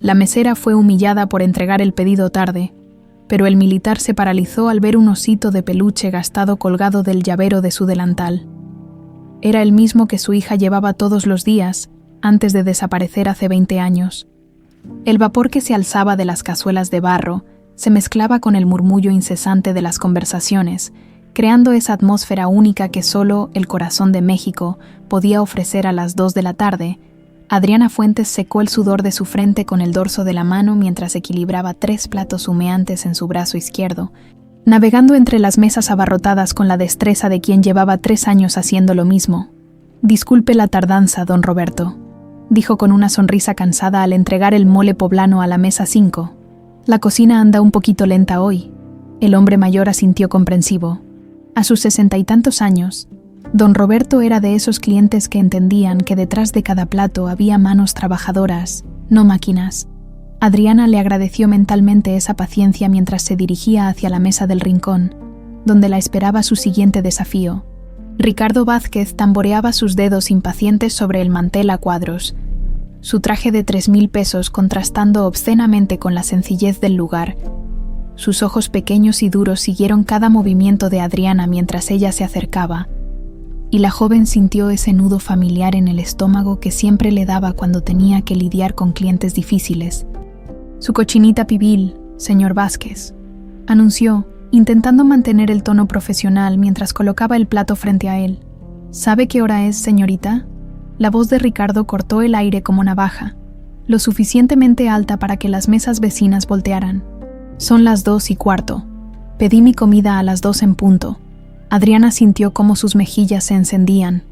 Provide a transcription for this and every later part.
La mesera fue humillada por entregar el pedido tarde, pero el militar se paralizó al ver un osito de peluche gastado colgado del llavero de su delantal. Era el mismo que su hija llevaba todos los días antes de desaparecer hace 20 años. El vapor que se alzaba de las cazuelas de barro se mezclaba con el murmullo incesante de las conversaciones, creando esa atmósfera única que solo el corazón de México podía ofrecer a las 2 de la tarde. Adriana Fuentes secó el sudor de su frente con el dorso de la mano mientras equilibraba 3 platos humeantes en su brazo izquierdo, navegando entre las mesas abarrotadas con la destreza de quien llevaba 3 años haciendo lo mismo. «Disculpe la tardanza, don Roberto», dijo con una sonrisa cansada al entregar el mole poblano a la mesa 5. «La cocina anda un poquito lenta hoy». El hombre mayor asintió comprensivo. A sus 60 y tantos años, don Roberto era de esos clientes que entendían que detrás de cada plato había manos trabajadoras, no máquinas. Adriana le agradeció mentalmente esa paciencia mientras se dirigía hacia la mesa del rincón, donde la esperaba su siguiente desafío. Ricardo Vázquez tamboreaba sus dedos impacientes sobre el mantel a cuadros, su traje de 3,000 pesos contrastando obscenamente con la sencillez del lugar. Sus ojos pequeños y duros siguieron cada movimiento de Adriana mientras ella se acercaba, y la joven sintió ese nudo familiar en el estómago que siempre le daba cuando tenía que lidiar con clientes difíciles. «Su cochinita pibil, señor Vázquez», anunció, intentando mantener el tono profesional mientras colocaba el plato frente a él. «¿Sabe qué hora es, señorita?». La voz de Ricardo cortó el aire como navaja, lo suficientemente alta para que las mesas vecinas voltearan. «Son las 2:15. Pedí mi comida a las 2 en punto». Adriana sintió cómo sus mejillas se encendían.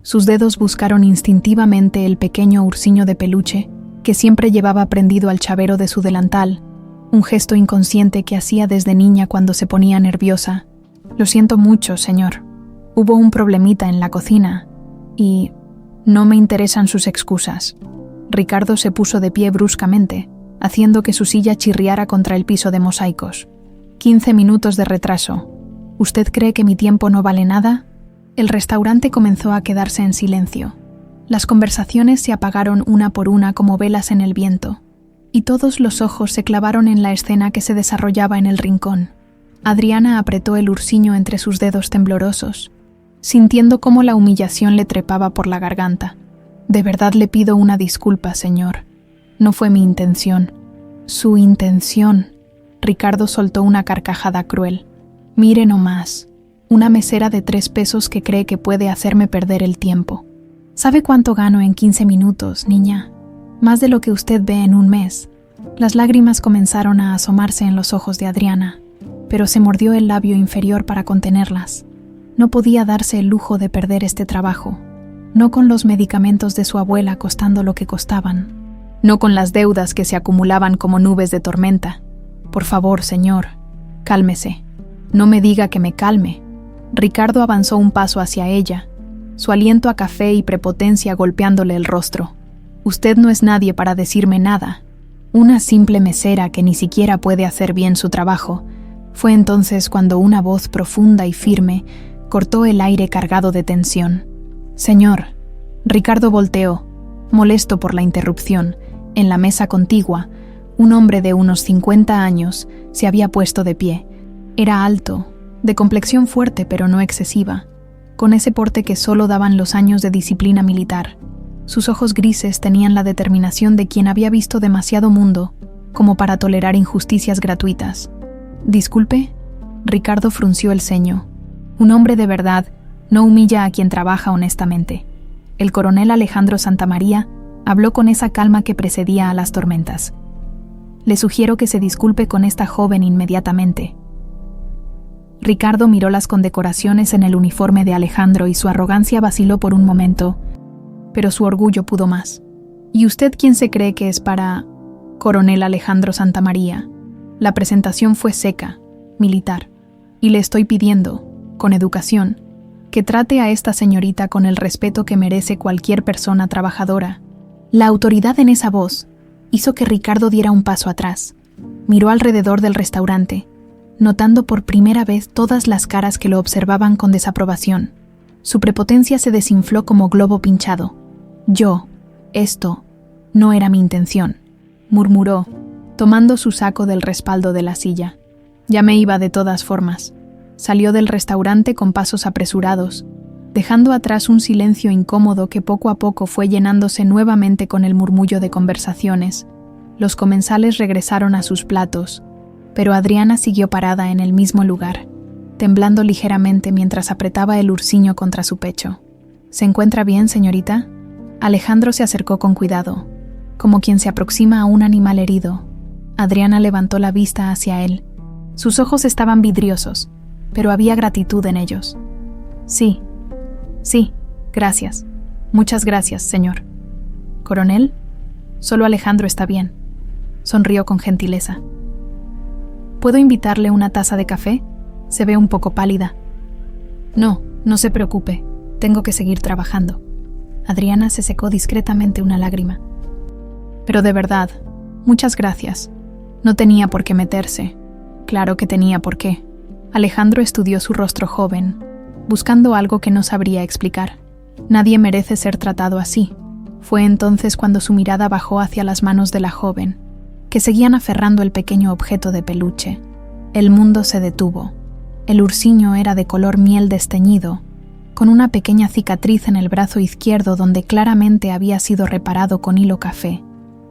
Sus dedos buscaron instintivamente el pequeño ursiño de peluche que siempre llevaba prendido al chavero de su delantal, un gesto inconsciente que hacía desde niña cuando se ponía nerviosa. «Lo siento mucho, señor. Hubo un problemita en la cocina y no me interesan sus excusas». Ricardo se puso de pie bruscamente, haciendo que su silla chirriara contra el piso de mosaicos. 15 minutos de retraso. ¿Usted cree que mi tiempo no vale nada? El restaurante comenzó a quedarse en silencio. Las conversaciones se apagaron una por una como velas en el viento, y todos los ojos se clavaron en la escena que se desarrollaba en el rincón. Adriana apretó el ursiño entre sus dedos temblorosos, sintiendo cómo la humillación le trepaba por la garganta. «De verdad le pido una disculpa, señor. No fue mi intención». «Su intención». Ricardo soltó una carcajada cruel. «Mire nomás, una mesera de 3 pesos que cree que puede hacerme perder el tiempo. ¿Sabe cuánto gano en 15 minutos, niña? Más de lo que usted ve en un mes». Las lágrimas comenzaron a asomarse en los ojos de Adriana, pero se mordió el labio inferior para contenerlas. No podía darse el lujo de perder este trabajo, no con los medicamentos de su abuela costando lo que costaban, no con las deudas que se acumulaban como nubes de tormenta. «Por favor, señor, cálmese. No me diga que me calme». Ricardo avanzó un paso hacia ella, su aliento a café y prepotencia golpeándole el rostro. «Usted no es nadie para decirme nada. Una simple mesera que ni siquiera puede hacer bien su trabajo». Fue entonces cuando una voz profunda y firme cortó el aire cargado de tensión. «Señor». Ricardo volteó, molesto por la interrupción. En la mesa contigua, un hombre de unos 50 años se había puesto de pie. Era alto, de complexión fuerte pero no excesiva, con ese porte que solo daban los años de disciplina militar. Sus ojos grises tenían la determinación de quien había visto demasiado mundo como para tolerar injusticias gratuitas. «Disculpe». Ricardo frunció el ceño. «Un hombre de verdad no humilla a quien trabaja honestamente». El coronel Alejandro Santamaría habló con esa calma que precedía a las tormentas. «Le sugiero que se disculpe con esta joven inmediatamente». Ricardo miró las condecoraciones en el uniforme de Alejandro y su arrogancia vaciló por un momento, pero su orgullo pudo más. «¿Y usted quién se cree que es para...?» «Coronel Alejandro Santamaría». La presentación fue seca, militar, y le estoy pidiendo, con educación, que trate a esta señorita con el respeto que merece cualquier persona trabajadora. La autoridad en esa voz hizo que Ricardo diera un paso atrás. Miró alrededor del restaurante, notando por primera vez todas las caras que lo observaban con desaprobación. Su prepotencia se desinfló como globo pinchado. «Esto, no era mi intención. murmuró, tomando su saco del respaldo de la silla. Ya me iba de todas formas. Salió del restaurante con pasos apresurados, dejando atrás un silencio incómodo que poco a poco fue llenándose nuevamente con el murmullo de conversaciones. Los comensales regresaron a sus platos, pero Adriana siguió parada en el mismo lugar, temblando ligeramente mientras apretaba el ursiño contra su pecho. ¿Se encuentra bien, señorita? Alejandro se acercó con cuidado, como quien se aproxima a un animal herido. Adriana levantó la vista hacia él. Sus ojos estaban vidriosos, pero había gratitud en ellos. Sí, gracias. Muchas gracias, señor. ¿Coronel? Solo Alejandro está bien. Sonrió con gentileza. ¿Puedo invitarle una taza de café? Se ve un poco pálida. No se preocupe. Tengo que seguir trabajando. Adriana se secó discretamente una lágrima. Pero de verdad, muchas gracias. No tenía por qué meterse. Claro que tenía por qué. Alejandro estudió su rostro joven, buscando algo que no sabría explicar. Nadie merece ser tratado así. Fue entonces cuando su mirada bajó hacia las manos de la joven, que seguían aferrando el pequeño objeto de peluche. El mundo se detuvo. El ursiño era de color miel desteñido, con una pequeña cicatriz en el brazo izquierdo donde claramente había sido reparado con hilo café.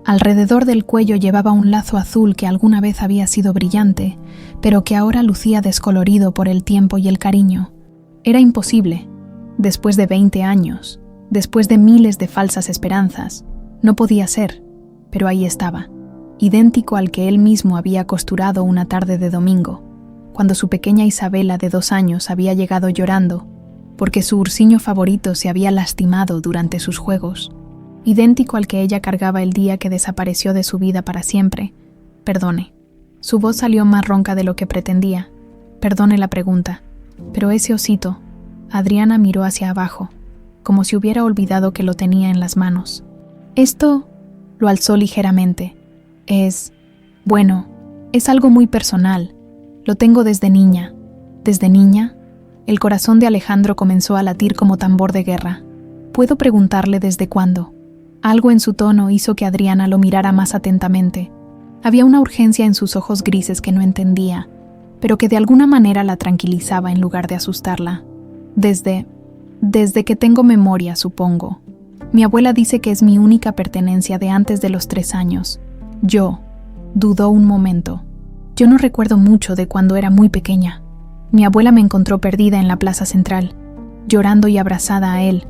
Alrededor del cuello llevaba un lazo azul que alguna vez había sido brillante, pero que ahora lucía descolorido por el tiempo y el cariño. Era imposible. Después de 20 años, después de miles de falsas esperanzas, no podía ser, pero ahí estaba, idéntico al que él mismo había costurado una tarde de domingo, cuando su pequeña Isabela de 2 años había llegado llorando, porque su ursiño favorito se había lastimado durante sus juegos, idéntico al que ella cargaba el día que desapareció de su vida para siempre. Perdone. Su voz salió más ronca de lo que pretendía. Perdone la pregunta, pero ese osito... Adriana miró hacia abajo, como si hubiera olvidado que lo tenía en las manos. Esto lo alzó ligeramente. Bueno, es algo muy personal. Lo tengo desde niña. ¿Desde niña? El corazón de Alejandro comenzó a latir como tambor de guerra. ¿Puedo preguntarle desde cuándo? Algo en su tono hizo que Adriana lo mirara más atentamente. Había una urgencia en sus ojos grises que no entendía, pero que de alguna manera la tranquilizaba en lugar de asustarla. Desde que tengo memoria, supongo. Mi abuela dice que es mi única pertenencia de antes de los 3 años. Dudó un momento. Yo no recuerdo mucho de cuando era muy pequeña. Mi abuela me encontró perdida en la plaza central, llorando y abrazada a él.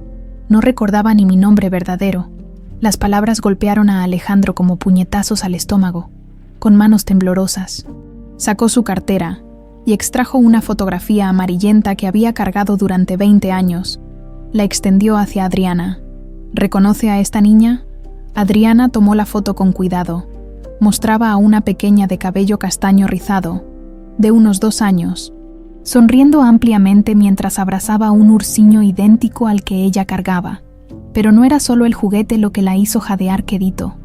No recordaba ni mi nombre verdadero. Las palabras golpearon a Alejandro como puñetazos al estómago, con manos temblorosas. Sacó su cartera y extrajo una fotografía amarillenta que había cargado durante 20 años. La extendió hacia Adriana. ¿Reconoce a esta niña? Adriana tomó la foto con cuidado. Mostraba a una pequeña de cabello castaño rizado, de unos 2 años, sonriendo ampliamente mientras abrazaba un ursiño idéntico al que ella cargaba. Pero no era solo el juguete lo que la hizo jadear quedito.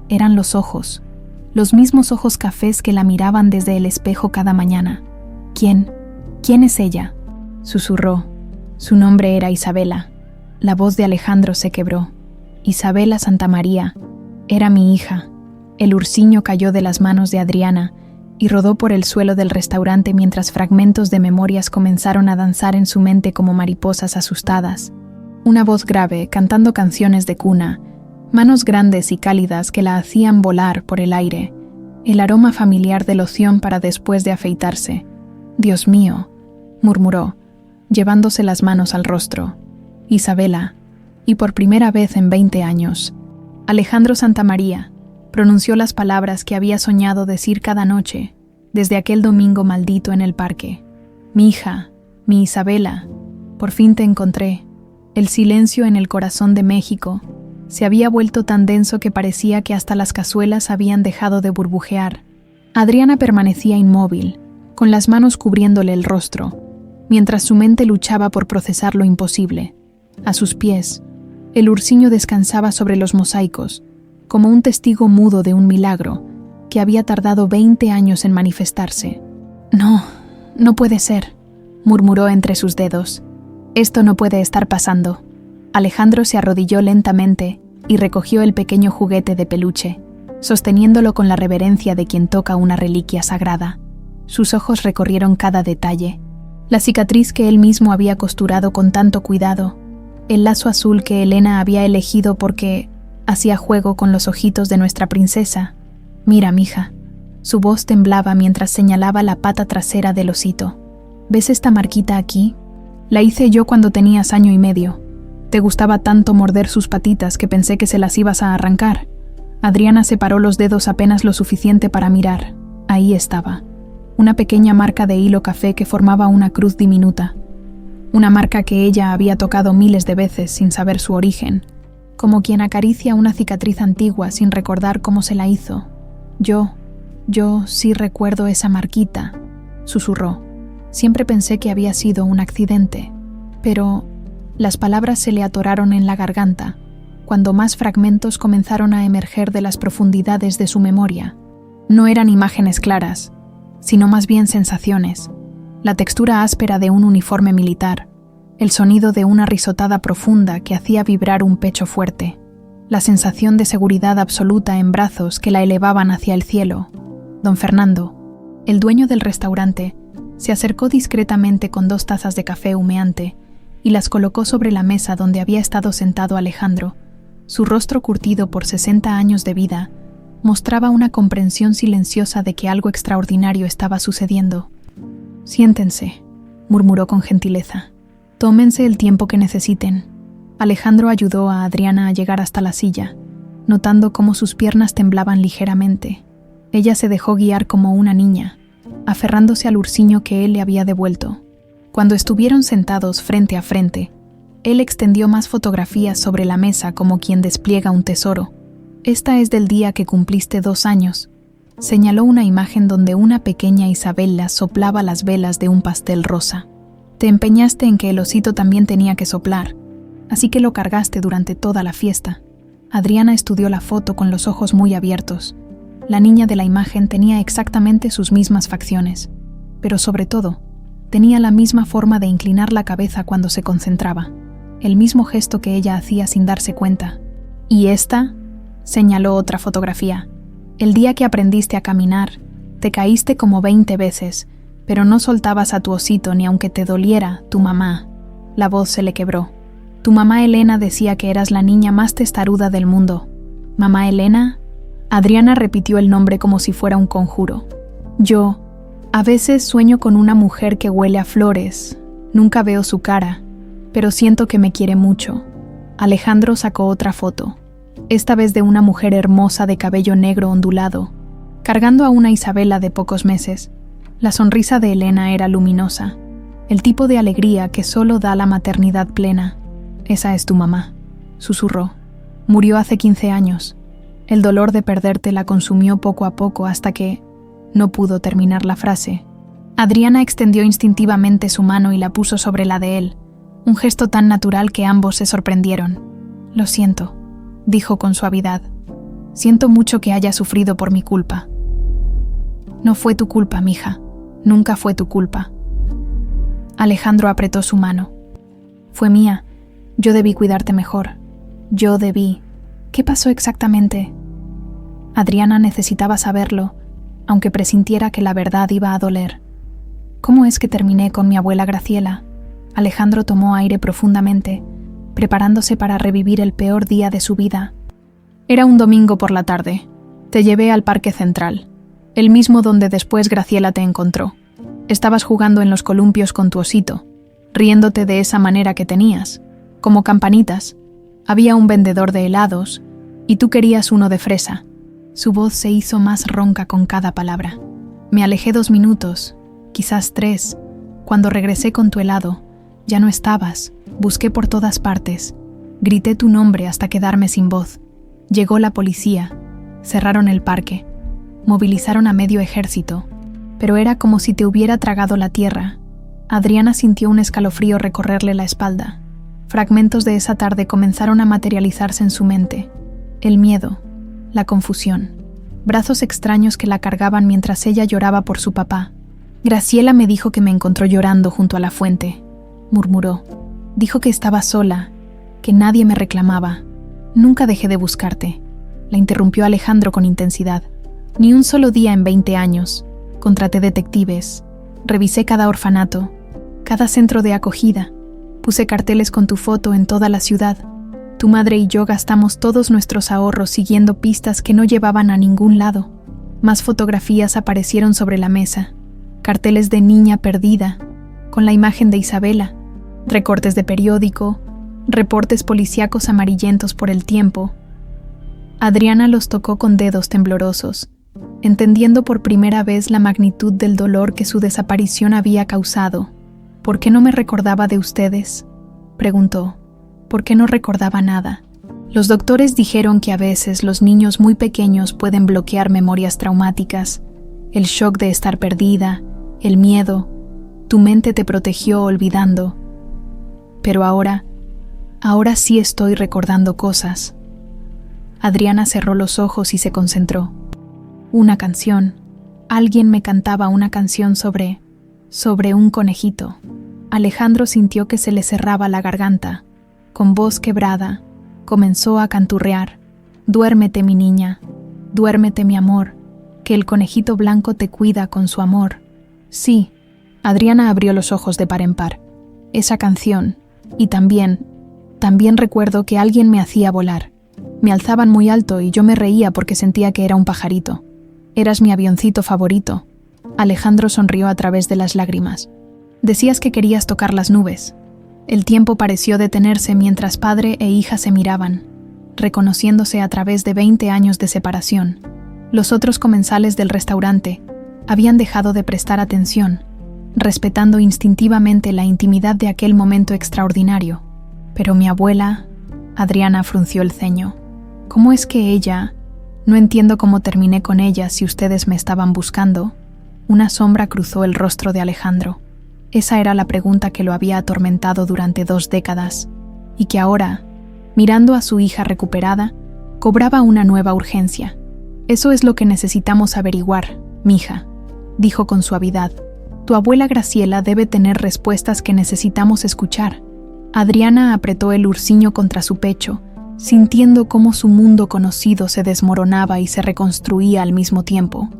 Eran los ojos, los mismos ojos cafés que la miraban desde el espejo cada mañana. ¿Quién es ella?, susurró. Su nombre era Isabela. La voz de Alejandro se quebró. Isabela Santamaría. Era mi hija. El ursiño cayó de las manos de Adriana y rodó por el suelo del restaurante mientras fragmentos de memorias comenzaron a danzar en su mente como mariposas asustadas. Una voz grave cantando canciones de cuna, manos grandes y cálidas que la hacían volar por el aire, el aroma familiar de loción para después de afeitarse. «Dios mío», murmuró, llevándose las manos al rostro. Isabela, y por primera vez en 20 años, Alejandro Santamaría pronunció las palabras que había soñado decir cada noche desde aquel domingo maldito en el parque. «Mi hija, mi Isabela, por fin te encontré». El silencio en el corazón de México se había vuelto tan denso que parecía que hasta las cazuelas habían dejado de burbujear. Adriana permanecía inmóvil, con las manos cubriéndole el rostro, mientras su mente luchaba por procesar lo imposible. A sus pies, el ursiño descansaba sobre los mosaicos, como un testigo mudo de un milagro que había tardado 20 años en manifestarse. No puede ser», murmuró entre sus dedos. «Esto no puede estar pasando». Alejandro se arrodilló lentamente y recogió el pequeño juguete de peluche. sosteniéndolo con la reverencia de quien toca una reliquia sagrada. Sus ojos recorrieron cada detalle, la cicatriz que él mismo había costurado con tanto cuidado, el lazo azul que Elena había elegido porque hacía juego con los ojitos de nuestra princesa. «Mira, mija». Su voz temblaba mientras señalaba la pata trasera del osito. «¿Ves esta marquita aquí? La hice yo cuando tenías 1 año y medio. Te gustaba tanto morder sus patitas que pensé que se las ibas a arrancar». Adriana separó los dedos apenas lo suficiente para mirar. Ahí estaba, una pequeña marca de hilo café que formaba una cruz diminuta. Una marca que ella había tocado miles de veces sin saber su origen, como quien acaricia una cicatriz antigua sin recordar cómo se la hizo. Yo sí recuerdo esa marquita», susurró. «Siempre pensé que había sido un accidente, pero…» Las palabras se le atoraron en la garganta, cuando más fragmentos comenzaron a emerger de las profundidades de su memoria. No eran imágenes claras, sino más bien sensaciones. La textura áspera de un uniforme militar, el sonido de una risotada profunda que hacía vibrar un pecho fuerte, la sensación de seguridad absoluta en brazos que la elevaban hacia el cielo. Don Fernando, el dueño del restaurante, se acercó discretamente con 2 tazas de café humeante y las colocó sobre la mesa donde había estado sentado Alejandro. Su rostro curtido por 60 años de vida mostraba una comprensión silenciosa de que algo extraordinario estaba sucediendo. «Siéntense», murmuró con gentileza. «Tómense el tiempo que necesiten». Alejandro ayudó a Adriana a llegar hasta la silla, notando cómo sus piernas temblaban ligeramente. Ella se dejó guiar como una niña, aferrándose al ursiño que él le había devuelto. Cuando estuvieron sentados frente a frente, él extendió más fotografías sobre la mesa como quien despliega un tesoro. «Esta es del día que cumpliste 2 años», señaló una imagen donde una pequeña Isabella soplaba las velas de un pastel rosa. «Te empeñaste en que el osito también tenía que soplar, así que lo cargaste durante toda la fiesta». Adriana estudió la foto con los ojos muy abiertos. La niña de la imagen tenía exactamente sus mismas facciones, pero sobre todo, tenía la misma forma de inclinar la cabeza cuando se concentraba, el mismo gesto que ella hacía sin darse cuenta. «¿Y esta?», señaló otra fotografía. «El día que aprendiste a caminar, te caíste como 20 veces, pero no soltabas a tu osito ni aunque te doliera, tu mamá». La voz se le quebró. «Tu mamá Elena decía que eras la niña más testaruda del mundo». «¿Mamá Elena?». Adriana repitió el nombre como si fuera un conjuro. «Yo, a veces sueño con una mujer que huele a flores. Nunca veo su cara, pero siento que me quiere mucho». Alejandro sacó otra foto, esta vez de una mujer hermosa de cabello negro ondulado, cargando a una Isabela de pocos meses. La sonrisa de Elena era luminosa, el tipo de alegría que solo da la maternidad plena. «Esa es tu mamá», susurró. «Murió hace 15 años. El dolor de perderte la consumió poco a poco hasta que…». No pudo terminar la frase. Adriana extendió instintivamente su mano y la puso sobre la de él, un gesto tan natural que ambos se sorprendieron. «Lo siento», dijo con suavidad. «Siento mucho que haya sufrido por mi culpa». «No fue tu culpa, mija. Nunca fue tu culpa». Alejandro apretó su mano. «Fue mía. Yo debí cuidarte mejor. Yo debí». «¿Qué pasó exactamente?». Adriana necesitaba saberlo, aunque presintiera que la verdad iba a doler. «¿Cómo es que terminé con mi abuela Graciela?». Alejandro tomó aire profundamente, preparándose para revivir el peor día de su vida. «Era un domingo por la tarde. Te llevé al Parque Central, el mismo donde después Graciela te encontró. Estabas jugando en los columpios con tu osito, riéndote de esa manera que tenías, como campanitas. Había un vendedor de helados, y tú querías uno de fresa». Su voz se hizo más ronca con cada palabra. «Me alejé 2 minutos, quizás 3. Cuando regresé con tu helado, ya no estabas. Busqué por todas partes. Grité tu nombre hasta quedarme sin voz. Llegó la policía. Cerraron el parque. Movilizaron a medio ejército. Pero era como si te hubiera tragado la tierra». Adriana sintió un escalofrío recorrerle la espalda. Fragmentos de esa tarde comenzaron a materializarse en su mente. El miedo, la confusión, brazos extraños que la cargaban mientras ella lloraba por su papá. «Graciela me dijo que me encontró llorando junto a la fuente», murmuró. «Dijo que estaba sola, que nadie me reclamaba. Nunca dejé de buscarte. la interrumpió Alejandro con intensidad. Ni un solo día en 20 años. Contraté detectives. Revisé cada orfanato, cada centro de acogida. Puse carteles con tu foto en toda la ciudad. Tu madre y yo gastamos todos nuestros ahorros siguiendo pistas que no llevaban a ningún lado. Más fotografías aparecieron sobre la mesa. Carteles de niña perdida, con la imagen de Isabela. Recortes de periódico, reportes policíacos amarillentos por el tiempo. Adriana los tocó con dedos temblorosos, entendiendo por primera vez la magnitud del dolor que su desaparición había causado. ¿Por qué no me recordaba de ustedes?, preguntó. ¿Por qué no recordaba nada? Los doctores dijeron que a veces los niños muy pequeños pueden bloquear memorias traumáticas, el shock de estar perdida, el miedo. Tu mente te protegió olvidando. Pero ahora sí estoy recordando cosas. Adriana cerró los ojos y se concentró. Una canción. Alguien me cantaba una canción sobre un conejito. Alejandro sintió que se le cerraba la garganta. Con voz quebrada, comenzó a canturrear. Duérmete, mi niña. Duérmete, mi amor, que el conejito blanco te cuida con su amor. Sí. Adriana abrió los ojos de par en par. Esa canción. Y también recuerdo que alguien me hacía volar. Me alzaban muy alto y yo me reía porque sentía que era un pajarito. Eras mi avioncito favorito. Alejandro sonrió a través de las lágrimas. Decías que querías tocar las nubes. El tiempo pareció detenerse mientras padre e hija se miraban, reconociéndose a través de 20 años de separación. Los otros comensales del restaurante habían dejado de prestar atención, respetando instintivamente la intimidad de aquel momento extraordinario. Pero mi abuela, Adriana frunció el ceño. ¿Cómo es que ella? No entiendo cómo terminé con ella si ustedes me estaban buscando. Una sombra cruzó el rostro de Alejandro. Esa era la pregunta que lo había atormentado durante 2 décadas, y que ahora, mirando a su hija recuperada, cobraba una nueva urgencia. Eso es lo que necesitamos averiguar, mija, dijo con suavidad. Tu abuela Graciela debe tener respuestas que necesitamos escuchar. Adriana apretó el ursiño contra su pecho, sintiendo cómo su mundo conocido se desmoronaba y se reconstruía al mismo tiempo.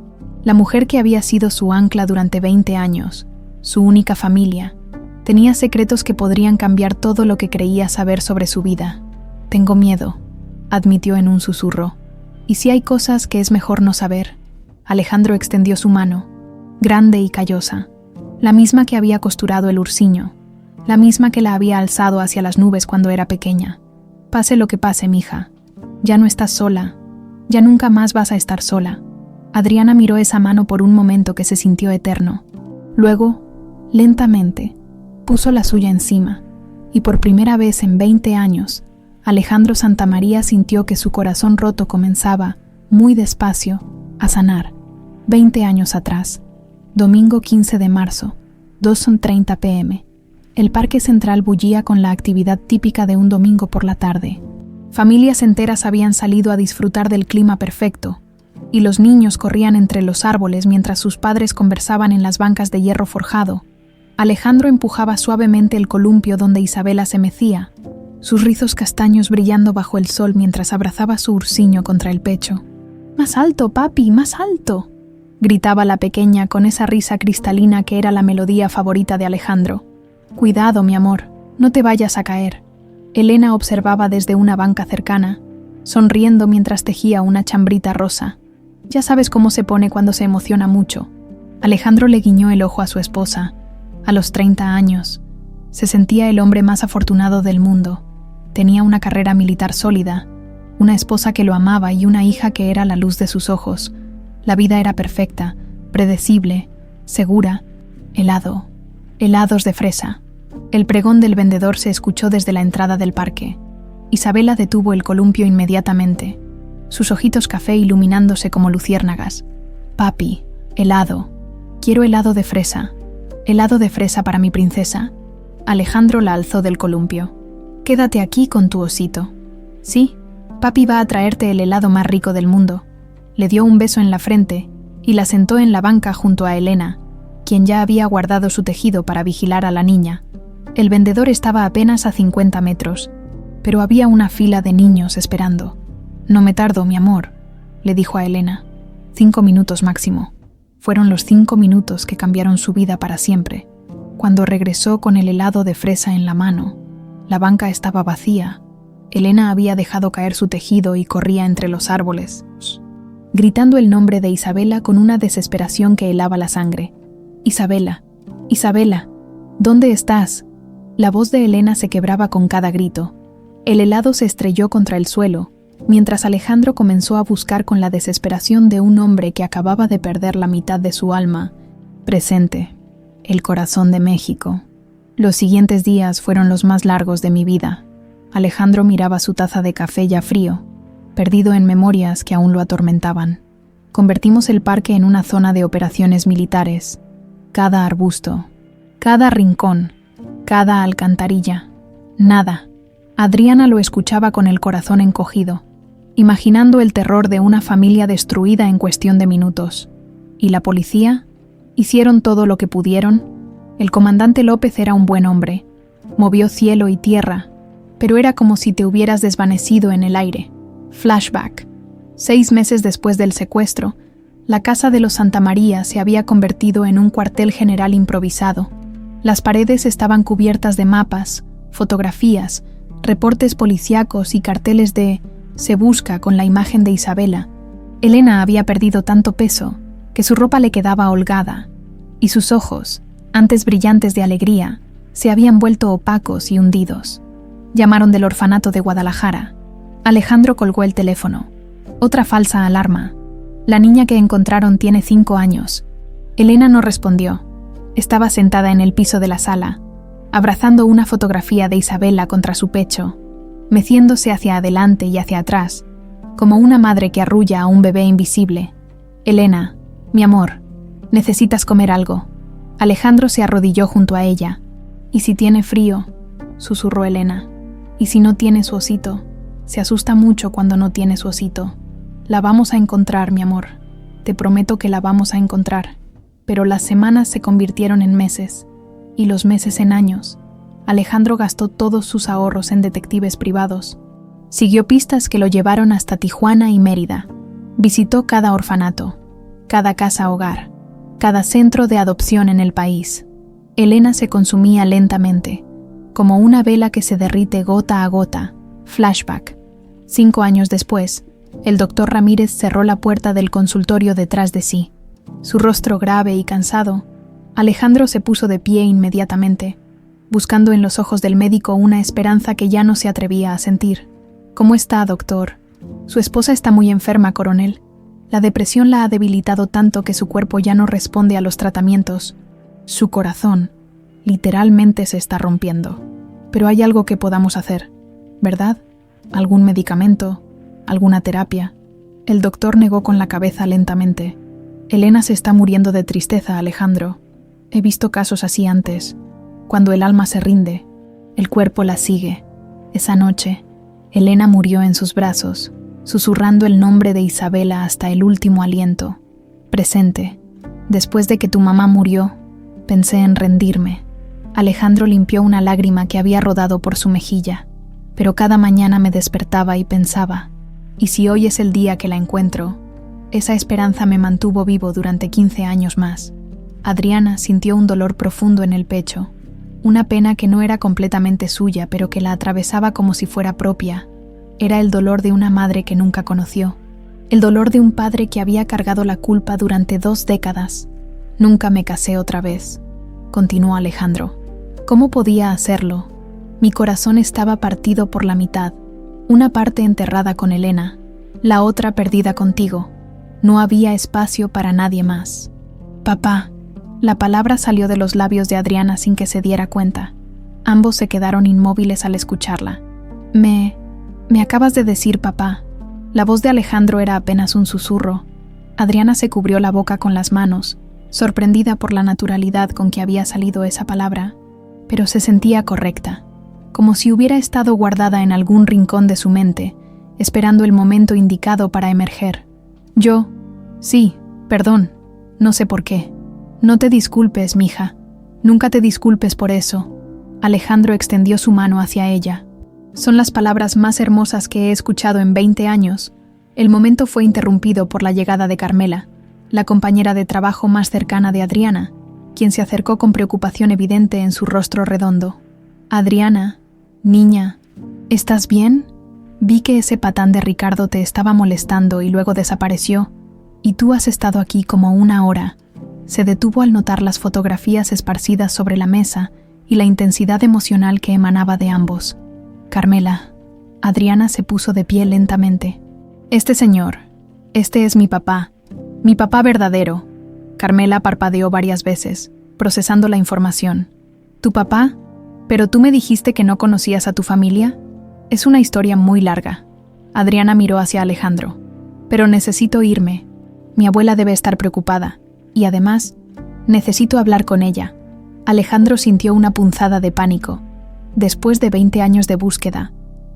La mujer que había sido su ancla durante 20 años, su única familia, tenía secretos que podrían cambiar todo lo que creía saber sobre su vida. Tengo miedo, admitió en un susurro. ¿Y si hay cosas que es mejor no saber? Alejandro extendió su mano, grande y callosa, la misma que había costurado el ursiño, la misma que la había alzado hacia las nubes cuando era pequeña. Pase lo que pase, mija, ya no estás sola, ya nunca más vas a estar sola. Adriana miró esa mano por un momento que se sintió eterno. Luego, lentamente, puso la suya encima, y por primera vez en 20 años, Alejandro Santamaría sintió que su corazón roto comenzaba, muy despacio, a sanar. 20 años atrás, domingo 15 de marzo, 2:30 p.m. El parque central bullía con la actividad típica de un domingo por la tarde. Familias enteras habían salido a disfrutar del clima perfecto, y los niños corrían entre los árboles mientras sus padres conversaban en las bancas de hierro forjado. Alejandro empujaba suavemente el columpio donde Isabela se mecía, sus rizos castaños brillando bajo el sol mientras abrazaba su ursiño contra el pecho. «¡Más alto, papi, más alto!», gritaba la pequeña con esa risa cristalina que era la melodía favorita de Alejandro. «Cuidado, mi amor, no te vayas a caer». Elena observaba desde una banca cercana, sonriendo mientras tejía una chambrita rosa. «Ya sabes cómo se pone cuando se emociona mucho». Alejandro le guiñó el ojo a su esposa. A los 30 años, se sentía el hombre más afortunado del mundo. Tenía una carrera militar sólida, una esposa que lo amaba y una hija que era la luz de sus ojos. La vida era perfecta, predecible, segura. Helados de fresa. El pregón del vendedor se escuchó desde la entrada del parque. Isabela detuvo el columpio inmediatamente, sus ojitos café iluminándose como luciérnagas. «Papi, helado. Quiero helado de fresa. Helado de fresa para mi princesa». Alejandro la alzó del columpio. «Quédate aquí con tu osito». «Sí, papi va a traerte el helado más rico del mundo». Le dio un beso en la frente y la sentó en la banca junto a Elena, quien ya había guardado su tejido para vigilar a la niña. El vendedor estaba apenas a 50 metros, pero había una fila de niños esperando. No me tardo, mi amor, le dijo a Elena. 5 minutos máximo. Fueron los 5 minutos que cambiaron su vida para siempre. Cuando regresó con el helado de fresa en la mano, la banca estaba vacía. Elena había dejado caer su tejido y corría entre los árboles, gritando el nombre de Isabela con una desesperación que helaba la sangre. Isabela, Isabela, ¿dónde estás? La voz de Elena se quebraba con cada grito. El helado se estrelló contra el suelo, mientras Alejandro comenzó a buscar con la desesperación de un hombre que acababa de perder la mitad de su alma, presente, el corazón de México. Los siguientes días fueron los más largos de mi vida. Alejandro miraba su taza de café ya frío, perdido en memorias que aún lo atormentaban. Convertimos el parque en una zona de operaciones militares. Cada arbusto, cada rincón, cada alcantarilla. Nada. Adriana lo escuchaba con el corazón encogido, imaginando el terror de una familia destruida en cuestión de minutos. ¿Y la policía? Hicieron todo lo que pudieron. El comandante López era un buen hombre. Movió cielo y tierra, pero era como si te hubieras desvanecido en el aire. Flashback. 6 meses después del secuestro, la casa de los Santamaría se había convertido en un cuartel general improvisado. Las paredes estaban cubiertas de mapas, fotografías, reportes policíacos y carteles de «Se busca» con la imagen de Isabela. Elena había perdido tanto peso que su ropa le quedaba holgada, y sus ojos, antes brillantes de alegría, se habían vuelto opacos y hundidos. Llamaron del orfanato de Guadalajara. Alejandro colgó el teléfono. Otra falsa alarma. La niña que encontraron tiene 5 años. Elena no respondió. Estaba sentada en el piso de la sala, abrazando una fotografía de Isabela contra su pecho, meciéndose hacia adelante y hacia atrás, como una madre que arrulla a un bebé invisible. Elena, mi amor, necesitas comer algo. Alejandro se arrodilló junto a ella. ¿Y si tiene frío?, susurró Elena. ¿Y si no tiene su osito? Se asusta mucho cuando no tiene su osito. La vamos a encontrar, mi amor. Te prometo que la vamos a encontrar. Pero las semanas se convirtieron en meses, y los meses en años. Alejandro gastó todos sus ahorros en detectives privados. Siguió pistas que lo llevaron hasta Tijuana y Mérida. Visitó cada orfanato, cada casa hogar, cada centro de adopción en el país. Elena se consumía lentamente, como una vela que se derrite gota a gota. Flashback. 5 años después, el doctor Ramírez cerró la puerta del consultorio detrás de sí. Su rostro grave y cansado, Alejandro se puso de pie inmediatamente, buscando en los ojos del médico una esperanza que ya no se atrevía a sentir. ¿Cómo está, doctor? Su esposa está muy enferma, coronel. La depresión la ha debilitado tanto que su cuerpo ya no responde a los tratamientos. Su corazón, literalmente, se está rompiendo. Pero hay algo que podamos hacer, ¿verdad? ¿Algún medicamento? ¿Alguna terapia? El doctor negó con la cabeza lentamente. Elena se está muriendo de tristeza, Alejandro. He visto casos así antes. Cuando el alma se rinde, el cuerpo la sigue. Esa noche, Elena murió en sus brazos, susurrando el nombre de Isabela hasta el último aliento. Presente. Después de que tu mamá murió, pensé en rendirme. Alejandro limpió una lágrima que había rodado por su mejilla. Pero cada mañana me despertaba y pensaba, ¿y si hoy es el día que la encuentro? Esa esperanza me mantuvo vivo durante 15 años más. Adriana sintió un dolor profundo en el pecho, una pena que no era completamente suya, pero que la atravesaba como si fuera propia. Era el dolor de una madre que nunca conoció, el dolor de un padre que había cargado la culpa durante 2 décadas. Nunca me casé otra vez, continuó Alejandro. ¿Cómo podía hacerlo? Mi corazón estaba partido por la mitad, una parte enterrada con Elena, la otra perdida contigo. No había espacio para nadie más. Papá. La palabra salió de los labios de Adriana sin que se diera cuenta. Ambos se quedaron inmóviles al escucharla. Me acabas de decir papá. La voz de Alejandro era apenas un susurro. Adriana se cubrió la boca con las manos, sorprendida por la naturalidad con que había salido esa palabra, pero se sentía correcta, como si hubiera estado guardada en algún rincón de su mente, esperando el momento indicado para emerger. Sí, perdón, no sé por qué. No te disculpes, mija. Nunca te disculpes por eso. Alejandro extendió su mano hacia ella. Son las palabras más hermosas que he escuchado en 20 años. El momento fue interrumpido por la llegada de Carmela, la compañera de trabajo más cercana de Adriana, quien se acercó con preocupación evidente en su rostro redondo. Adriana, niña, ¿estás bien? Vi que ese patán de Ricardo te estaba molestando y luego desapareció, y tú has estado aquí como 1 hora. Se detuvo al notar las fotografías esparcidas sobre la mesa y la intensidad emocional que emanaba de ambos. Carmela. Adriana se puso de pie lentamente. Este es mi papá verdadero. Carmela parpadeó varias veces, procesando la información. ¿Tu papá? ¿Pero tú me dijiste que no conocías a tu familia? Es una historia muy larga. Adriana miró hacia Alejandro. Pero necesito irme. Mi abuela debe estar preocupada. Y además, necesito hablar con ella. Alejandro sintió una punzada de pánico. Después de 20 años de búsqueda,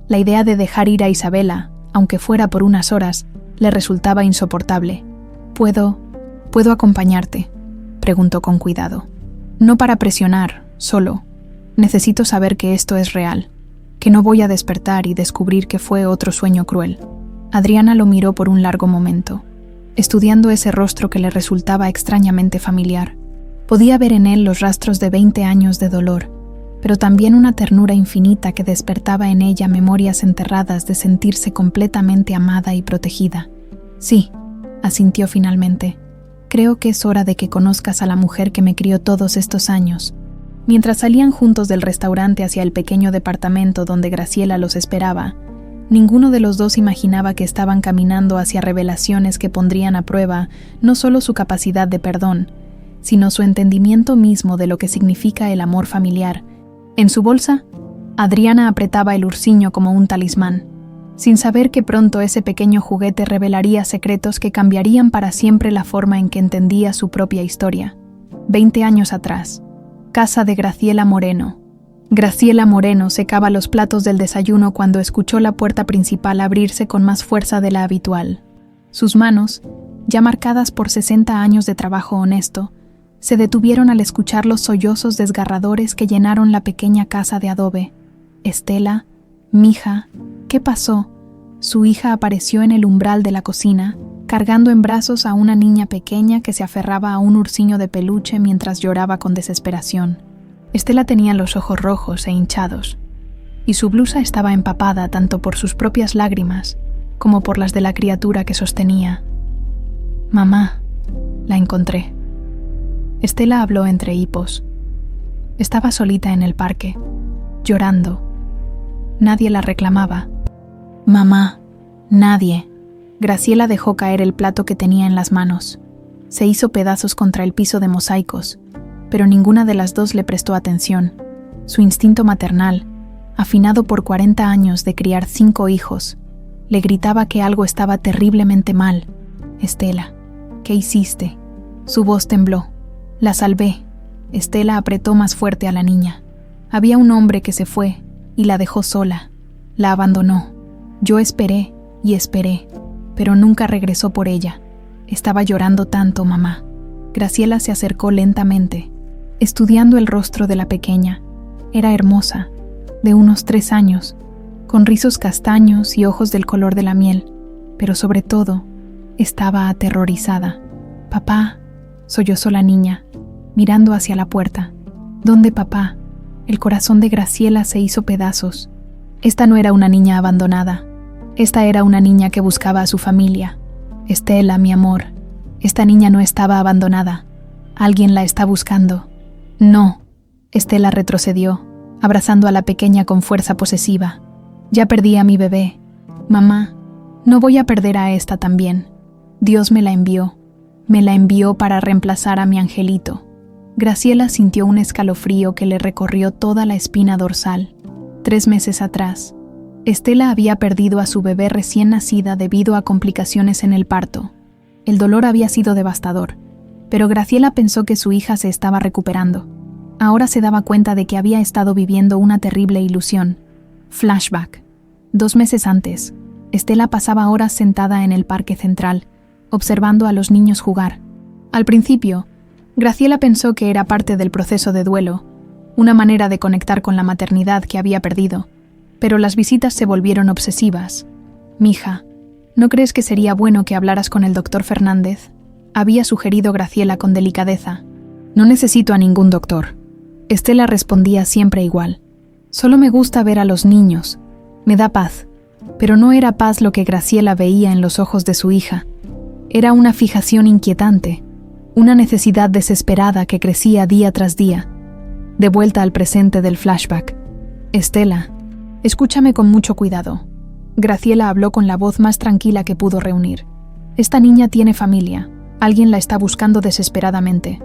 la idea de dejar ir a Isabela, aunque fuera por unas horas, le resultaba insoportable. ¿Puedo acompañarte?, preguntó con cuidado. No para presionar, solo. Necesito saber que esto es real, que no voy a despertar y descubrir que fue otro sueño cruel. Adriana lo miró por un largo momento, estudiando ese rostro que le resultaba extrañamente familiar. Podía ver en él los rastros de 20 años de dolor, pero también una ternura infinita que despertaba en ella memorias enterradas de sentirse completamente amada y protegida. Sí, asintió finalmente. Creo que es hora de que conozcas a la mujer que me crió todos estos años. Mientras salían juntos del restaurante hacia el pequeño departamento donde Graciela los esperaba, ninguno de los dos imaginaba que estaban caminando hacia revelaciones que pondrían a prueba no solo su capacidad de perdón, sino su entendimiento mismo de lo que significa el amor familiar. En su bolsa, Adriana apretaba el ursiño como un talismán, sin saber que pronto ese pequeño juguete revelaría secretos que cambiarían para siempre la forma en que entendía su propia historia. 20 años atrás, casa de Graciela Moreno. Graciela Moreno secaba los platos del desayuno cuando escuchó la puerta principal abrirse con más fuerza de la habitual. Sus manos, ya marcadas por 60 años de trabajo honesto, se detuvieron al escuchar los sollozos desgarradores que llenaron la pequeña casa de adobe. Estela, mija, ¿qué pasó? Su hija apareció en el umbral de la cocina, cargando en brazos a una niña pequeña que se aferraba a un ursiño de peluche mientras lloraba con desesperación. Estela tenía los ojos rojos e hinchados, y su blusa estaba empapada tanto por sus propias lágrimas como por las de la criatura que sostenía. «Mamá», la encontré. Estela habló entre hipos. Estaba solita en el parque, llorando. Nadie la reclamaba. «Mamá, nadie». Graciela dejó caer el plato que tenía en las manos. Se hizo pedazos contra el piso de mosaicos, pero ninguna de las dos le prestó atención. Su instinto maternal, afinado por 40 años de criar 5 hijos, le gritaba que algo estaba terriblemente mal. «Estela, ¿qué hiciste?» Su voz tembló. «La salvé». Estela apretó más fuerte a la niña. Había un hombre que se fue y la dejó sola. La abandonó. Yo esperé y esperé, pero nunca regresó por ella. Estaba llorando tanto, mamá. Graciela se acercó lentamente, estudiando el rostro de la pequeña. Era hermosa, de unos 3 años, con rizos castaños y ojos del color de la miel, pero sobre todo, estaba aterrorizada. «Papá», sollozó la niña, mirando hacia la puerta. «¿Dónde, papá?» El corazón de Graciela se hizo pedazos. Esta no era una niña abandonada. Esta era una niña que buscaba a su familia. «Estela, mi amor, esta niña no estaba abandonada. Alguien la está buscando». «No». Estela retrocedió, abrazando a la pequeña con fuerza posesiva. «Ya perdí a mi bebé. Mamá, no voy a perder a esta también. Dios me la envió. Me la envió para reemplazar a mi angelito». Graciela sintió un escalofrío que le recorrió toda la espina dorsal. 3 meses atrás, Estela había perdido a su bebé recién nacida debido a complicaciones en el parto. El dolor había sido devastador, pero Graciela pensó que su hija se estaba recuperando. Ahora se daba cuenta de que había estado viviendo una terrible ilusión. Flashback. 2 meses antes, Estela pasaba horas sentada en el parque central, observando a los niños jugar. Al principio, Graciela pensó que era parte del proceso de duelo, una manera de conectar con la maternidad que había perdido. Pero las visitas se volvieron obsesivas. «Mija, ¿no crees que sería bueno que hablaras con el doctor Fernández?», había sugerido Graciela con delicadeza. «No necesito a ningún doctor». Estela respondía siempre igual. «Solo me gusta ver a los niños. Me da paz». Pero no era paz lo que Graciela veía en los ojos de su hija. Era una fijación inquietante, una necesidad desesperada que crecía día tras día. De vuelta al presente del flashback. «Estela, escúchame con mucho cuidado». Graciela habló con la voz más tranquila que pudo reunir. «Esta niña tiene familia. Alguien la está buscando desesperadamente».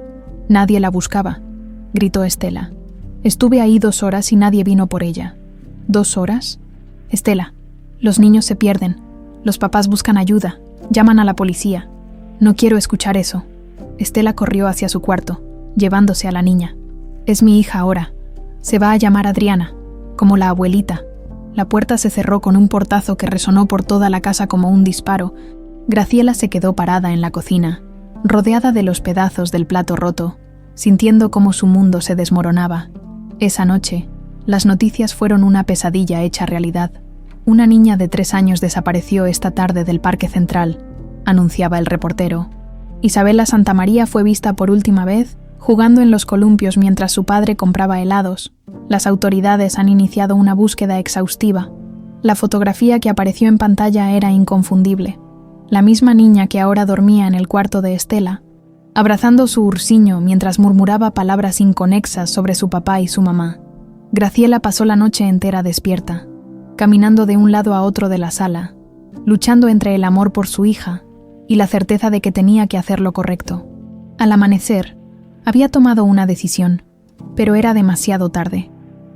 «Nadie la buscaba», gritó Estela. «Estuve ahí 2 horas y nadie vino por ella». «¿2 horas? Estela, los niños se pierden. Los papás buscan ayuda. Llaman a la policía». «No quiero escuchar eso». Estela corrió hacia su cuarto, llevándose a la niña. «Es mi hija ahora. Se va a llamar Adriana, como la abuelita». La puerta se cerró con un portazo que resonó por toda la casa como un disparo. Graciela se quedó parada en la cocina, rodeada de los pedazos del plato roto, sintiendo cómo su mundo se desmoronaba. Esa noche, las noticias fueron una pesadilla hecha realidad. «Una niña de 3 años desapareció esta tarde del Parque Central», anunciaba el reportero. «Isabela Santamaría fue vista por última vez jugando en los columpios mientras su padre compraba helados. Las autoridades han iniciado una búsqueda exhaustiva. La fotografía que apareció en pantalla era inconfundible. La misma niña que ahora dormía en el cuarto de Estela, abrazando su ursiño mientras murmuraba palabras inconexas sobre su papá y su mamá». Graciela pasó la noche entera despierta, caminando de un lado a otro de la sala, luchando entre el amor por su hija y la certeza de que tenía que hacer lo correcto. Al amanecer, había tomado una decisión, pero era demasiado tarde.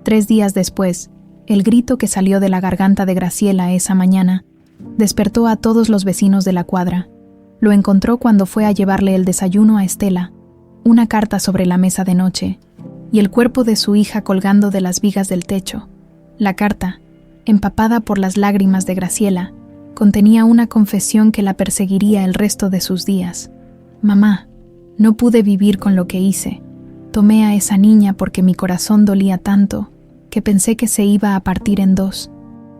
3 días después, el grito que salió de la garganta de Graciela esa mañana despertó a todos los vecinos de la cuadra. Lo encontró cuando fue a llevarle el desayuno a Estela, una carta sobre la mesa de noche y el cuerpo de su hija colgando de las vigas del techo. La carta, empapada por las lágrimas de Graciela, contenía una confesión que la perseguiría el resto de sus días. «Mamá, no pude vivir con lo que hice. Tomé a esa niña porque mi corazón dolía tanto que pensé que se iba a partir en 2.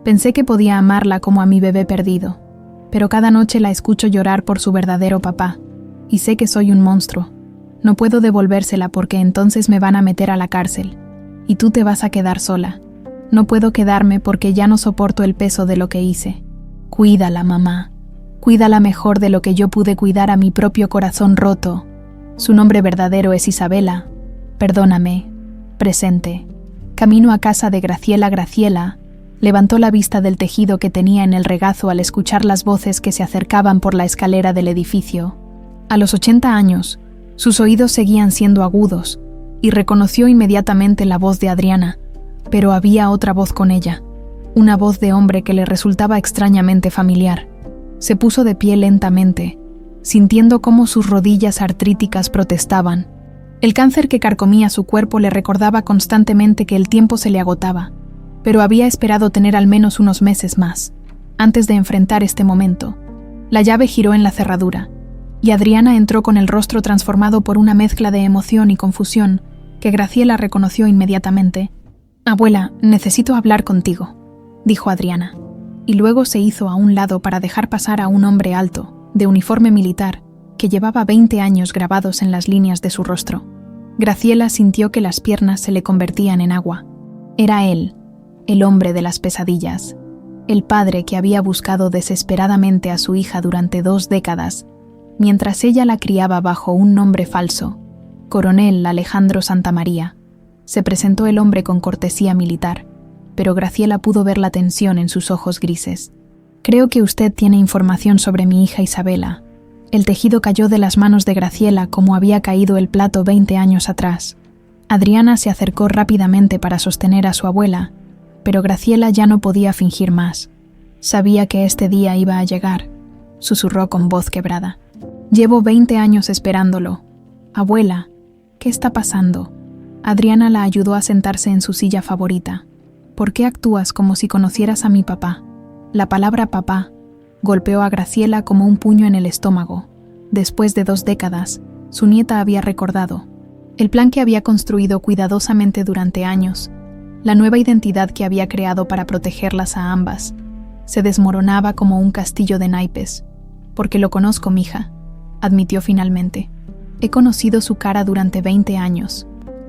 Pensé que podía amarla como a mi bebé perdido, pero cada noche la escucho llorar por su verdadero papá, y sé que soy un monstruo. No puedo devolvérsela porque entonces me van a meter a la cárcel, y tú te vas a quedar sola. No puedo quedarme porque ya no soporto el peso de lo que hice. Cuídala, mamá. Cuídala mejor de lo que yo pude cuidar a mi propio corazón roto. Su nombre verdadero es Isabela. Perdóname. Presente». Camino a casa de Graciela, Graciela levantó la vista del tejido que tenía en el regazo al escuchar las voces que se acercaban por la escalera del edificio. A los 80 años, sus oídos seguían siendo agudos, y reconoció inmediatamente la voz de Adriana, pero había otra voz con ella, una voz de hombre que le resultaba extrañamente familiar. Se puso de pie lentamente, sintiendo cómo sus rodillas artríticas protestaban. El cáncer que carcomía su cuerpo le recordaba constantemente que el tiempo se le agotaba, pero había esperado tener al menos unos meses más, antes de enfrentar este momento. La llave giró en la cerradura, y Adriana entró con el rostro transformado por una mezcla de emoción y confusión que Graciela reconoció inmediatamente. «Abuela, necesito hablar contigo», dijo Adriana, y luego se hizo a un lado para dejar pasar a un hombre alto, de uniforme militar, que llevaba 20 años grabados en las líneas de su rostro. Graciela sintió que las piernas se le convertían en agua. Era él, el hombre de las pesadillas, el padre que había buscado desesperadamente a su hija durante 2 décadas, mientras ella la criaba bajo un nombre falso, Coronel Alejandro Santamaría. Se presentó el hombre con cortesía militar, pero Graciela pudo ver la tensión en sus ojos grises. «Creo que usted tiene información sobre mi hija Isabela». El tejido cayó de las manos de Graciela como había caído el plato 20 años atrás. Adriana se acercó rápidamente para sostener a su abuela, pero Graciela ya no podía fingir más. Sabía que este día iba a llegar, susurró con voz quebrada. «Llevo 20 años esperándolo. Abuela, ¿qué está pasando?» Adriana la ayudó a sentarse en su silla favorita. «¿Por qué actúas como si conocieras a mi papá?» La palabra papá golpeó a Graciela como un puño en el estómago. Después de 2 décadas, su nieta había recordado el plan que había construido cuidadosamente durante años, La nueva identidad que había creado para protegerlas a ambas se desmoronaba como un castillo de naipes. Porque lo conozco, mija, admitió finalmente. He conocido su cara durante 20 años.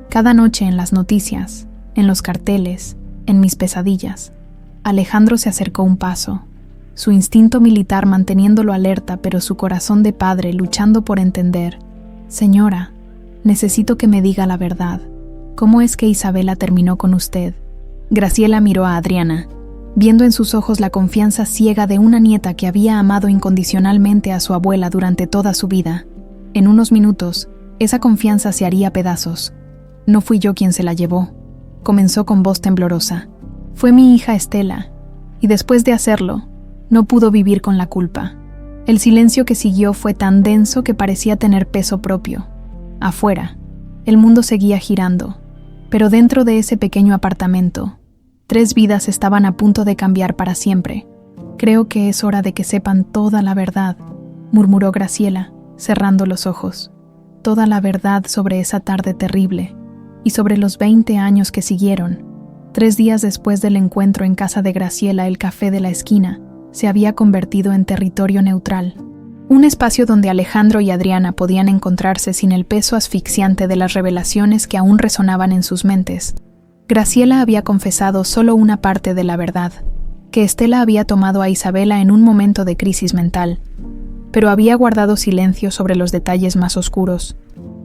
Cada noche en las noticias, en los carteles, en mis pesadillas. Alejandro se acercó un paso, su instinto militar manteniéndolo alerta, pero su corazón de padre luchando por entender. Señora, necesito que me diga la verdad. ¿Cómo es que Isabela terminó con usted? Graciela miró a Adriana, viendo en sus ojos la confianza ciega de una nieta que había amado incondicionalmente a su abuela durante toda su vida. En unos minutos, esa confianza se haría pedazos. No fui yo quien se la llevó, comenzó con voz temblorosa. Fue mi hija Estela, y después de hacerlo, no pudo vivir con la culpa. El silencio que siguió fue tan denso que parecía tener peso propio. Afuera, el mundo seguía girando, pero dentro de ese pequeño apartamento, 3 vidas estaban a punto de cambiar para siempre. Creo que es hora de que sepan toda la verdad, murmuró Graciela, cerrando los ojos. Toda la verdad sobre esa tarde terrible y sobre los 20 años que siguieron. 3 días después del encuentro en casa de Graciela, el café de la esquina se había convertido en territorio neutral. Un espacio donde Alejandro y Adriana podían encontrarse sin el peso asfixiante de las revelaciones que aún resonaban en sus mentes. Graciela había confesado solo una parte de la verdad, que Estela había tomado a Isabela en un momento de crisis mental, pero había guardado silencio sobre los detalles más oscuros.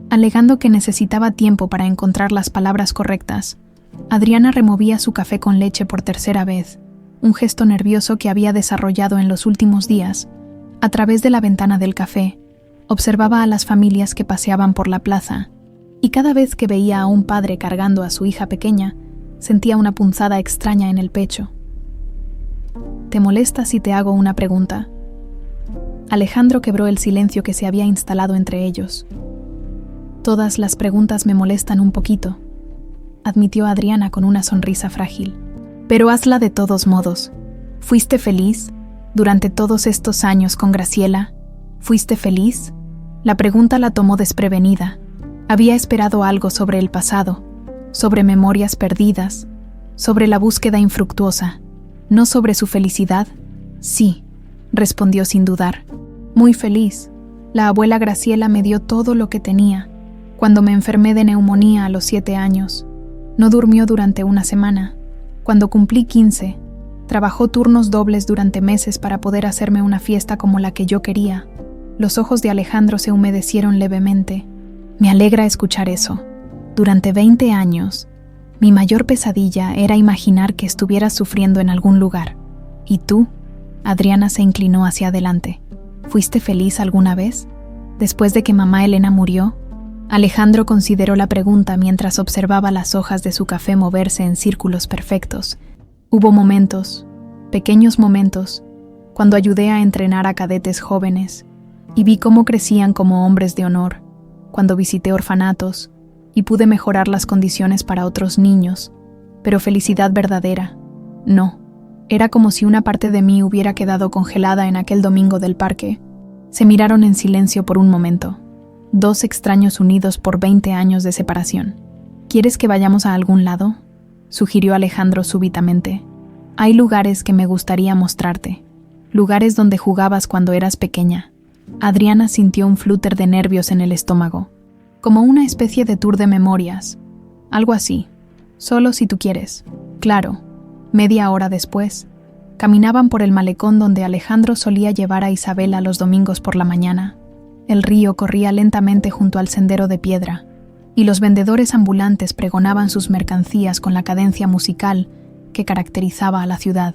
Alegando que necesitaba tiempo para encontrar las palabras correctas, Adriana removía su café con leche por 3ª vez, un gesto nervioso que había desarrollado en los últimos días. A través de la ventana del café, observaba a las familias que paseaban por la plaza, y cada vez que veía a un padre cargando a su hija pequeña, sentía una punzada extraña en el pecho. ¿Te molesta si te hago una pregunta? Alejandro quebró el silencio que se había instalado entre ellos. Todas las preguntas me molestan un poquito, admitió Adriana con una sonrisa frágil. Pero hazla de todos modos. ¿Fuiste feliz durante todos estos años con Graciela? ¿Fuiste feliz? La pregunta la tomó desprevenida. Había esperado algo sobre el pasado, sobre memorias perdidas, sobre la búsqueda infructuosa, no sobre su felicidad. Sí, respondió sin dudar. Muy feliz. La abuela Graciela me dio todo lo que tenía. Cuando me enfermé de neumonía a los 7 años, no durmió durante una semana. Cuando cumplí 15, trabajó turnos dobles durante meses para poder hacerme una fiesta como la que yo quería. Los ojos de Alejandro se humedecieron levemente. Me alegra escuchar eso. Durante 20 años, mi mayor pesadilla era imaginar que estuvieras sufriendo en algún lugar. ¿Y tú? Adriana se inclinó hacia adelante. ¿Fuiste feliz alguna vez? Después de que mamá Elena murió, Alejandro consideró la pregunta mientras observaba las hojas de su café moverse en círculos perfectos. Hubo momentos, pequeños momentos, cuando ayudé a entrenar a cadetes jóvenes y vi cómo crecían como hombres de honor, cuando visité orfanatos y pude mejorar las condiciones para otros niños, pero felicidad verdadera, no. Era como si una parte de mí hubiera quedado congelada en aquel domingo del parque. Se miraron en silencio por un momento. 2 extraños unidos por 20 años de separación. ¿Quieres que vayamos a algún lado?, sugirió Alejandro súbitamente. Hay lugares que me gustaría mostrarte. Lugares donde jugabas cuando eras pequeña. Adriana sintió un flúter de nervios en el estómago, como una especie de tour de memorias. Algo así. Solo si tú quieres. Claro. Media hora después, caminaban por el malecón donde Alejandro solía llevar a Isabela los domingos por la mañana. El río corría lentamente junto al sendero de piedra, y los vendedores ambulantes pregonaban sus mercancías con la cadencia musical que caracterizaba a la ciudad.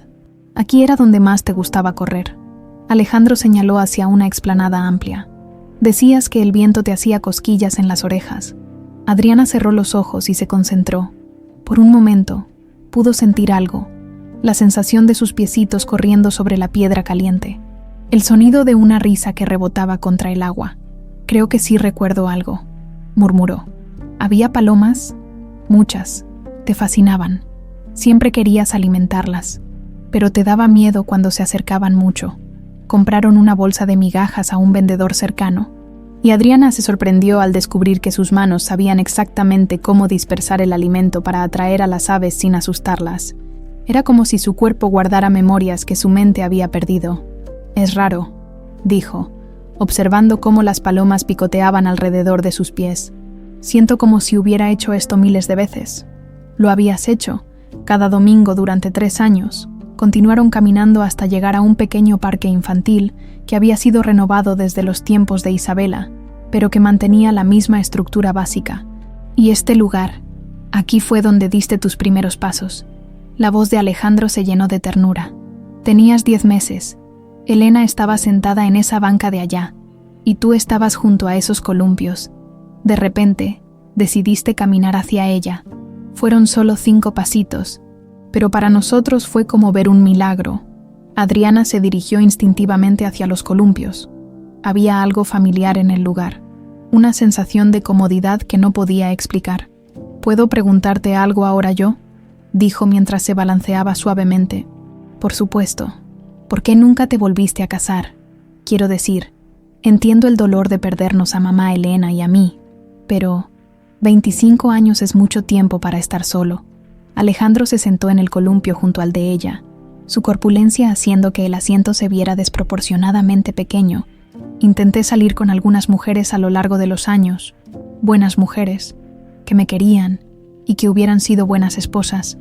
Aquí era donde más te gustaba correr. Alejandro señaló hacia una explanada amplia. Decías que el viento te hacía cosquillas en las orejas. Adriana cerró los ojos y se concentró. Por un momento, pudo sentir algo, la sensación de sus piecitos corriendo sobre la piedra caliente. El sonido de una risa que rebotaba contra el agua. Creo que sí recuerdo algo, murmuró. ¿Había palomas? Muchas. Te fascinaban. Siempre querías alimentarlas, pero te daba miedo cuando se acercaban mucho. Compraron una bolsa de migajas a un vendedor cercano. Y Adriana se sorprendió al descubrir que sus manos sabían exactamente cómo dispersar el alimento para atraer a las aves sin asustarlas. Era como si su cuerpo guardara memorias que su mente había perdido. «Es raro», dijo, observando cómo las palomas picoteaban alrededor de sus pies. «Siento como si hubiera hecho esto miles de veces». «Lo habías hecho, cada domingo durante 3 años». Continuaron caminando hasta llegar a un pequeño parque infantil que había sido renovado desde los tiempos de Isabela, pero que mantenía la misma estructura básica. «Y este lugar, aquí fue donde diste tus primeros pasos». La voz de Alejandro se llenó de ternura. «Tenías 10 meses. Elena estaba sentada en esa banca de allá, y tú estabas junto a esos columpios. De repente, decidiste caminar hacia ella. Fueron solo 5 pasitos, pero para nosotros fue como ver un milagro». Adriana se dirigió instintivamente hacia los columpios. Había algo familiar en el lugar, una sensación de comodidad que no podía explicar. «¿Puedo preguntarte algo ahora yo?», dijo mientras se balanceaba suavemente. «Por supuesto. ¿Por qué nunca te volviste a casar? Quiero decir, entiendo el dolor de perdernos a mamá Elena y a mí, pero 25 años es mucho tiempo para estar solo». Alejandro se sentó en el columpio junto al de ella, su corpulencia haciendo que el asiento se viera desproporcionadamente pequeño. «Intenté salir con algunas mujeres a lo largo de los años, buenas mujeres, que me querían y que hubieran sido buenas esposas,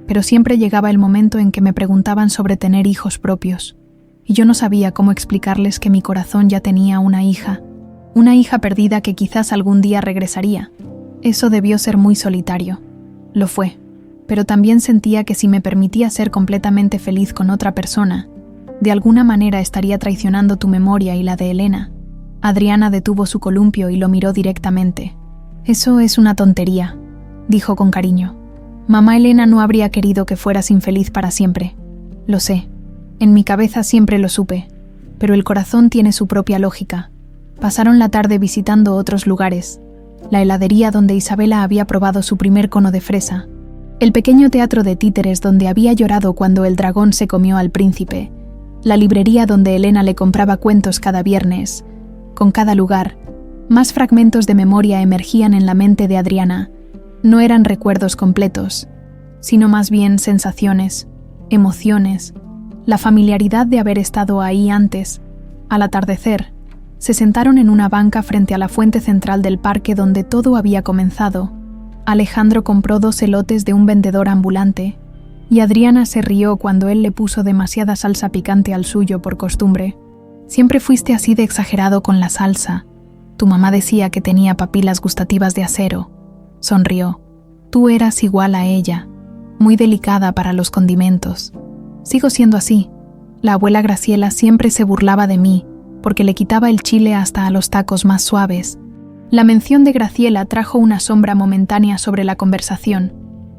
pero siempre llegaba el momento en que me preguntaban sobre tener hijos propios, y yo no sabía cómo explicarles que mi corazón ya tenía una hija perdida que quizás algún día regresaría. Eso debió ser muy solitario. Lo fue, pero también sentía que si me permitía ser completamente feliz con otra persona, de alguna manera estaría traicionando tu memoria y la de Elena». Adriana detuvo su columpio y lo miró directamente. «Eso es una tontería», dijo con cariño. «Mamá Elena no habría querido que fueras infeliz para siempre. Lo sé. En mi cabeza siempre lo supe. Pero el corazón tiene su propia lógica». Pasaron la tarde visitando otros lugares. La heladería donde Isabela había probado su primer cono de fresa. El pequeño teatro de títeres donde había llorado cuando el dragón se comió al príncipe. La librería donde Elena le compraba cuentos cada viernes. Con cada lugar, más fragmentos de memoria emergían en la mente de Adriana. No eran recuerdos completos, sino más bien sensaciones, emociones, la familiaridad de haber estado ahí antes. Al atardecer, se sentaron en una banca frente a la fuente central del parque donde todo había comenzado. Alejandro compró 2 elotes de un vendedor ambulante, y Adriana se rió cuando él le puso demasiada salsa picante al suyo por costumbre. «Siempre fuiste así de exagerado con la salsa. Tu mamá decía que tenía papilas gustativas de acero». Sonrió. «Tú eras igual a ella, muy delicada para los condimentos. Sigo siendo así. La abuela Graciela siempre se burlaba de mí, porque le quitaba el chile hasta a los tacos más suaves». La mención de Graciela trajo una sombra momentánea sobre la conversación.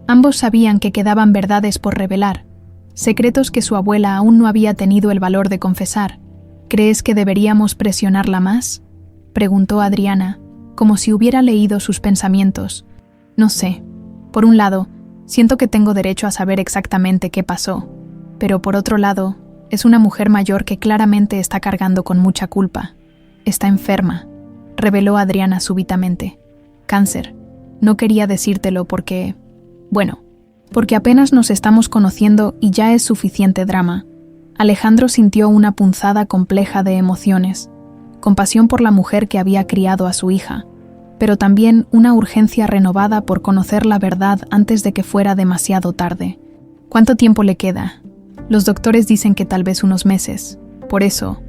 Ambos sabían que quedaban verdades por revelar, secretos que su abuela aún no había tenido el valor de confesar. «¿Crees que deberíamos presionarla más?», preguntó Adriana, como si hubiera leído sus pensamientos. «No sé. Por un lado, siento que tengo derecho a saber exactamente qué pasó, pero por otro lado, es una mujer mayor que claramente está cargando con mucha culpa. Está enferma», reveló Adriana súbitamente. «Cáncer. No quería decírtelo porque apenas nos estamos conociendo y ya es suficiente drama». Alejandro sintió una punzada compleja de emociones, compasión por la mujer que había criado a su hija, pero también una urgencia renovada por conocer la verdad antes de que fuera demasiado tarde. «¿Cuánto tiempo le queda?». «Los doctores dicen que tal vez unos meses. Por eso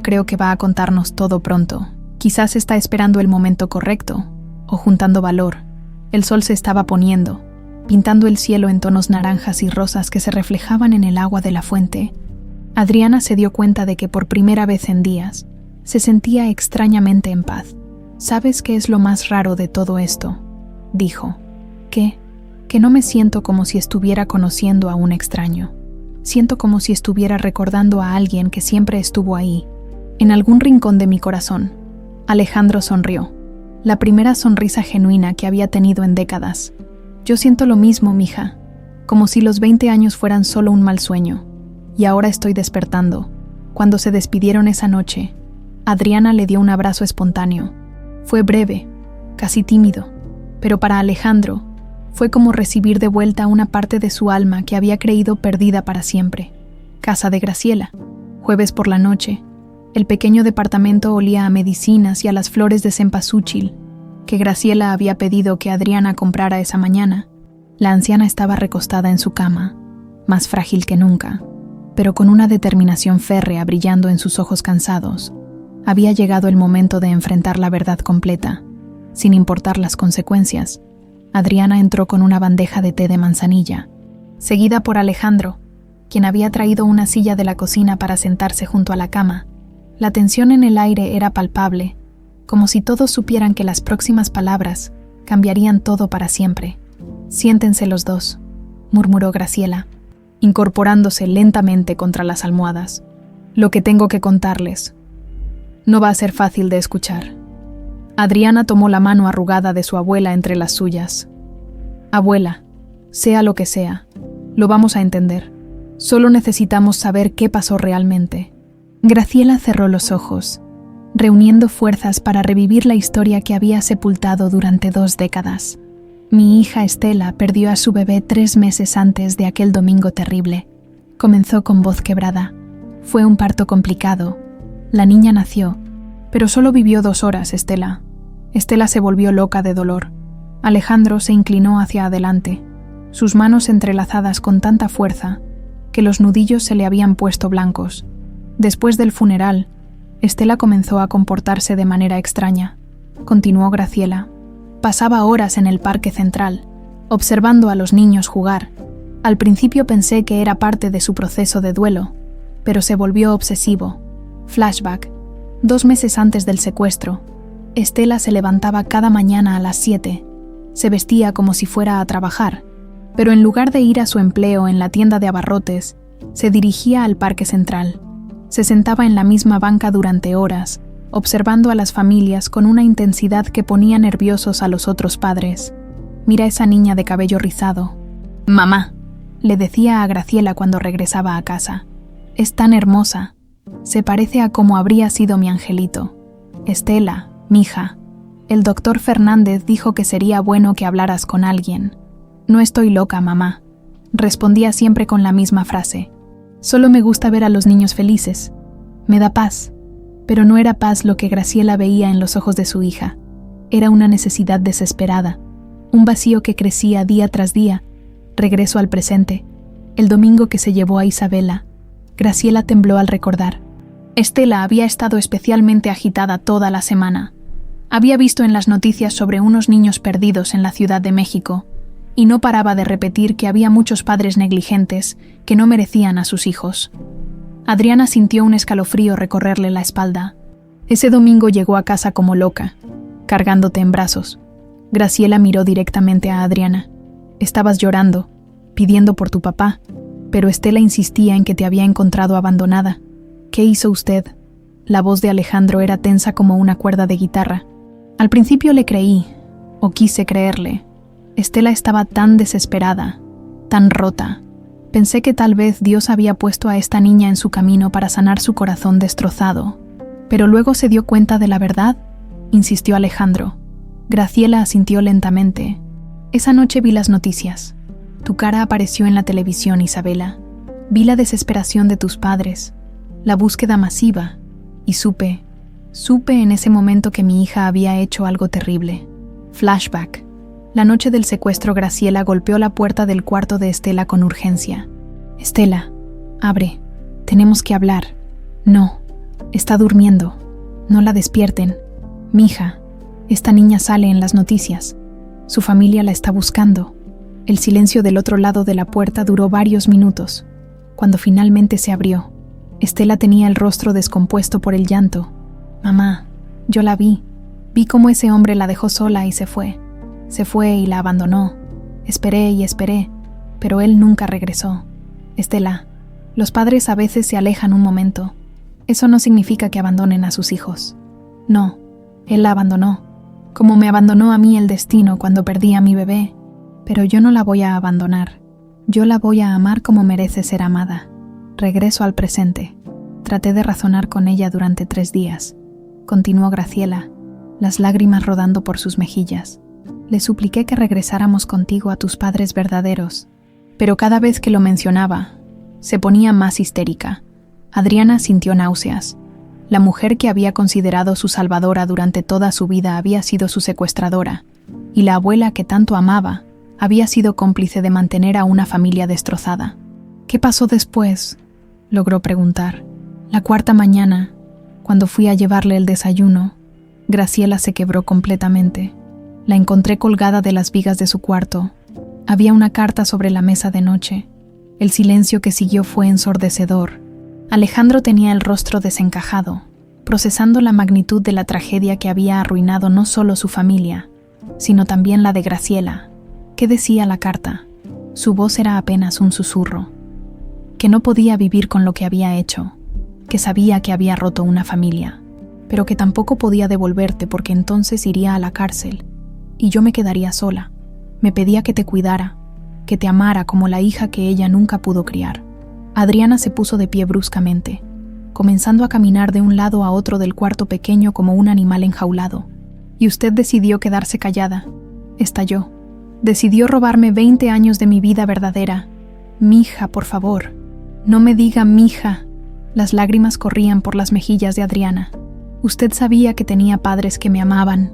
creo que va a contarnos todo pronto. Quizás está esperando el momento correcto, o juntando valor». El sol se estaba poniendo, pintando el cielo en tonos naranjas y rosas que se reflejaban en el agua de la fuente. Adriana se dio cuenta de que por primera vez en días se sentía extrañamente en paz. «¿Sabes qué es lo más raro de todo esto?», dijo. Que no me siento como si estuviera conociendo a un extraño. Siento como si estuviera recordando a alguien que siempre estuvo ahí, en algún rincón de mi corazón». Alejandro sonrió, la primera sonrisa genuina que había tenido en décadas. «Yo siento lo mismo, mija, como si los 20 años fueran solo un mal sueño. Y ahora estoy despertando». Cuando se despidieron esa noche, Adriana le dio un abrazo espontáneo. Fue breve, casi tímido, pero para Alejandro fue como recibir de vuelta una parte de su alma que había creído perdida para siempre. Casa de Graciela. Jueves por la noche. El pequeño departamento olía a medicinas y a las flores de cempasúchil que Graciela había pedido que Adriana comprara esa mañana. La anciana estaba recostada en su cama, más frágil que nunca, pero con una determinación férrea brillando en sus ojos cansados. Había llegado el momento de enfrentar la verdad completa, sin importar las consecuencias. Adriana entró con una bandeja de té de manzanilla, seguida por Alejandro, quien había traído una silla de la cocina para sentarse junto a la cama. La tensión en el aire era palpable, como si todos supieran que las próximas palabras cambiarían todo para siempre. «Siéntense los dos», murmuró Graciela, incorporándose lentamente contra las almohadas. «Lo que tengo que contarles no va a ser fácil de escuchar». Adriana tomó la mano arrugada de su abuela entre las suyas. «Abuela, sea lo que sea, lo vamos a entender. Solo necesitamos saber qué pasó realmente». Graciela cerró los ojos, reuniendo fuerzas para revivir la historia que había sepultado durante 2 décadas. «Mi hija Estela perdió a su bebé 3 meses antes de aquel domingo terrible», comenzó con voz quebrada. «Fue un parto complicado. La niña nació, pero solo vivió 2 horas, Estela». Estela se volvió loca de dolor. Alejandro se inclinó hacia adelante, sus manos entrelazadas con tanta fuerza que los nudillos se le habían puesto blancos. Después del funeral, Estela comenzó a comportarse de manera extraña. Continuó Graciela. Pasaba horas en el parque central, observando a los niños jugar. Al principio pensé que era parte de su proceso de duelo, pero se volvió obsesivo. Flashback. 2 meses antes del secuestro, Estela se levantaba cada mañana a las 7. Se vestía como si fuera a trabajar, pero en lugar de ir a su empleo en la tienda de abarrotes, se dirigía al parque central. Se sentaba en la misma banca durante horas, observando a las familias con una intensidad que ponía nerviosos a los otros padres. «Mira esa niña de cabello rizado». «Mamá», le decía a Graciela cuando regresaba a casa. «Es tan hermosa. Se parece a como habría sido mi angelito. Estela, mija, el doctor Fernández dijo que sería bueno que hablaras con alguien». «No estoy loca, mamá», respondía siempre con la misma frase. «Solo me gusta ver a los niños felices. Me da paz». Pero no era paz lo que Graciela veía en los ojos de su hija. Era una necesidad desesperada, un vacío que crecía día tras día. Regreso al presente. El domingo que se llevó a Isabela, Graciela tembló al recordar. Estela había estado especialmente agitada toda la semana. Había visto en las noticias sobre unos niños perdidos en la Ciudad de México, y no paraba de repetir que había muchos padres negligentes que no merecían a sus hijos. Adriana sintió un escalofrío recorrerle la espalda. Ese domingo llegó a casa como loca, cargándote en brazos. Graciela miró directamente a Adriana. «Estabas llorando, pidiendo por tu papá, pero Estela insistía en que te había encontrado abandonada. ¿Qué hizo usted?». La voz de Alejandro era tensa como una cuerda de guitarra. Al principio le creí, o quise creerle. Estela estaba tan desesperada, tan rota. Pensé que tal vez Dios había puesto a esta niña en su camino para sanar su corazón destrozado. Pero luego se dio cuenta de la verdad, insistió Alejandro. Graciela asintió lentamente. «Esa noche vi las noticias. Tu cara apareció en la televisión, Isabela. Vi la desesperación de tus padres, la búsqueda masiva, y supe en ese momento que mi hija había hecho algo terrible». Flashback. La noche del secuestro, Graciela golpeó la puerta del cuarto de Estela con urgencia. «Estela, abre. Tenemos que hablar». «No, está durmiendo. No la despierten. Mija, esta niña sale en las noticias. Su familia la está buscando». El silencio del otro lado de la puerta duró varios minutos. Cuando finalmente se abrió, Estela tenía el rostro descompuesto por el llanto. «Mamá, yo la vi. Vi cómo ese hombre la dejó sola y se fue. Se fue y la abandonó. Esperé y esperé, pero él nunca regresó. Estela, los padres a veces se alejan un momento. Eso no significa que abandonen a sus hijos. No, él la abandonó, como me abandonó a mí el destino cuando perdí a mi bebé. Pero yo no la voy a abandonar. Yo la voy a amar como merece ser amada». Regreso al presente. Traté de razonar con ella durante 3 días. continuó Graciela, las lágrimas rodando por sus mejillas. Le supliqué que regresáramos contigo a tus padres verdaderos, pero cada vez que lo mencionaba, se ponía más histérica. Adriana sintió náuseas. La mujer que había considerado su salvadora durante toda su vida había sido su secuestradora, y la abuela que tanto amaba había sido cómplice de mantener a una familia destrozada. ¿Qué pasó después?, logró preguntar. La cuarta mañana, cuando fui a llevarle el desayuno, Graciela se quebró completamente. La encontré colgada de las vigas de su cuarto. Había una carta sobre la mesa de noche. El silencio que siguió fue ensordecedor. Alejandro tenía el rostro desencajado, procesando la magnitud de la tragedia que había arruinado no solo su familia, sino también la de Graciela. ¿Qué decía la carta? Su voz era apenas un susurro. Que no podía vivir con lo que había hecho, que sabía que había roto una familia, pero que tampoco podía devolverte porque entonces iría a la cárcel y yo me quedaría sola. Me pedía que te cuidara, que te amara como la hija que ella nunca pudo criar. Adriana se puso de pie bruscamente, comenzando a caminar de un lado a otro del cuarto pequeño como un animal enjaulado. Y usted decidió quedarse callada. Estalló. Decidió robarme 20 años de mi vida verdadera. Mija, por favor. No me diga mija. Las lágrimas corrían por las mejillas de Adriana. Usted sabía que tenía padres que me amaban.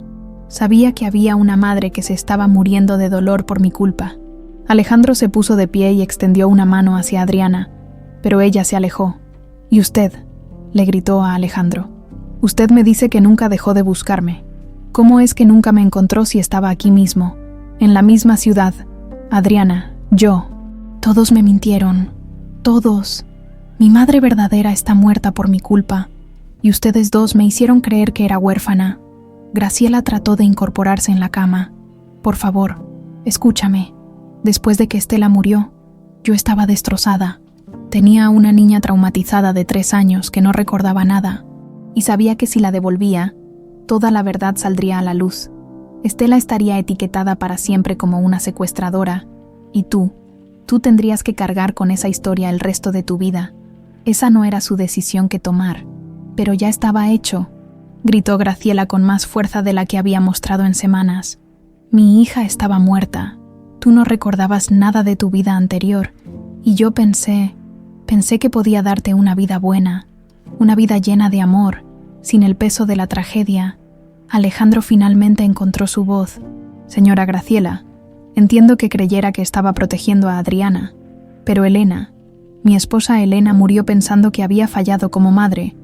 Sabía que había una madre que se estaba muriendo de dolor por mi culpa. Alejandro se puso de pie y extendió una mano hacia Adriana, pero ella se alejó. «¿Y usted?», le gritó a Alejandro. «Usted me dice que nunca dejó de buscarme. ¿Cómo es que nunca me encontró si estaba aquí mismo, en la misma ciudad? Adriana, yo. Todos me mintieron. Todos. Mi madre verdadera está muerta por mi culpa, y ustedes dos me hicieron creer que era huérfana. Graciela trató de incorporarse en la cama. Por favor, escúchame. Después de que Estela murió, yo estaba destrozada. Tenía una niña traumatizada de 3 años que no recordaba nada, y sabía que si la devolvía, toda la verdad saldría a la luz. Estela estaría etiquetada para siempre como una secuestradora, y tú tendrías que cargar con esa historia el resto de tu vida. Esa no era su decisión que tomar, pero ya estaba hecho», gritó Graciela con más fuerza de la que había mostrado en semanas. «Mi hija estaba muerta. Tú no recordabas nada de tu vida anterior, y yo pensé que podía darte una vida buena, una vida llena de amor, sin el peso de la tragedia». Alejandro finalmente encontró su voz. «Señora Graciela, entiendo que creyera que estaba protegiendo a Adriana, pero Elena, mi esposa Elena murió pensando que había fallado como madre.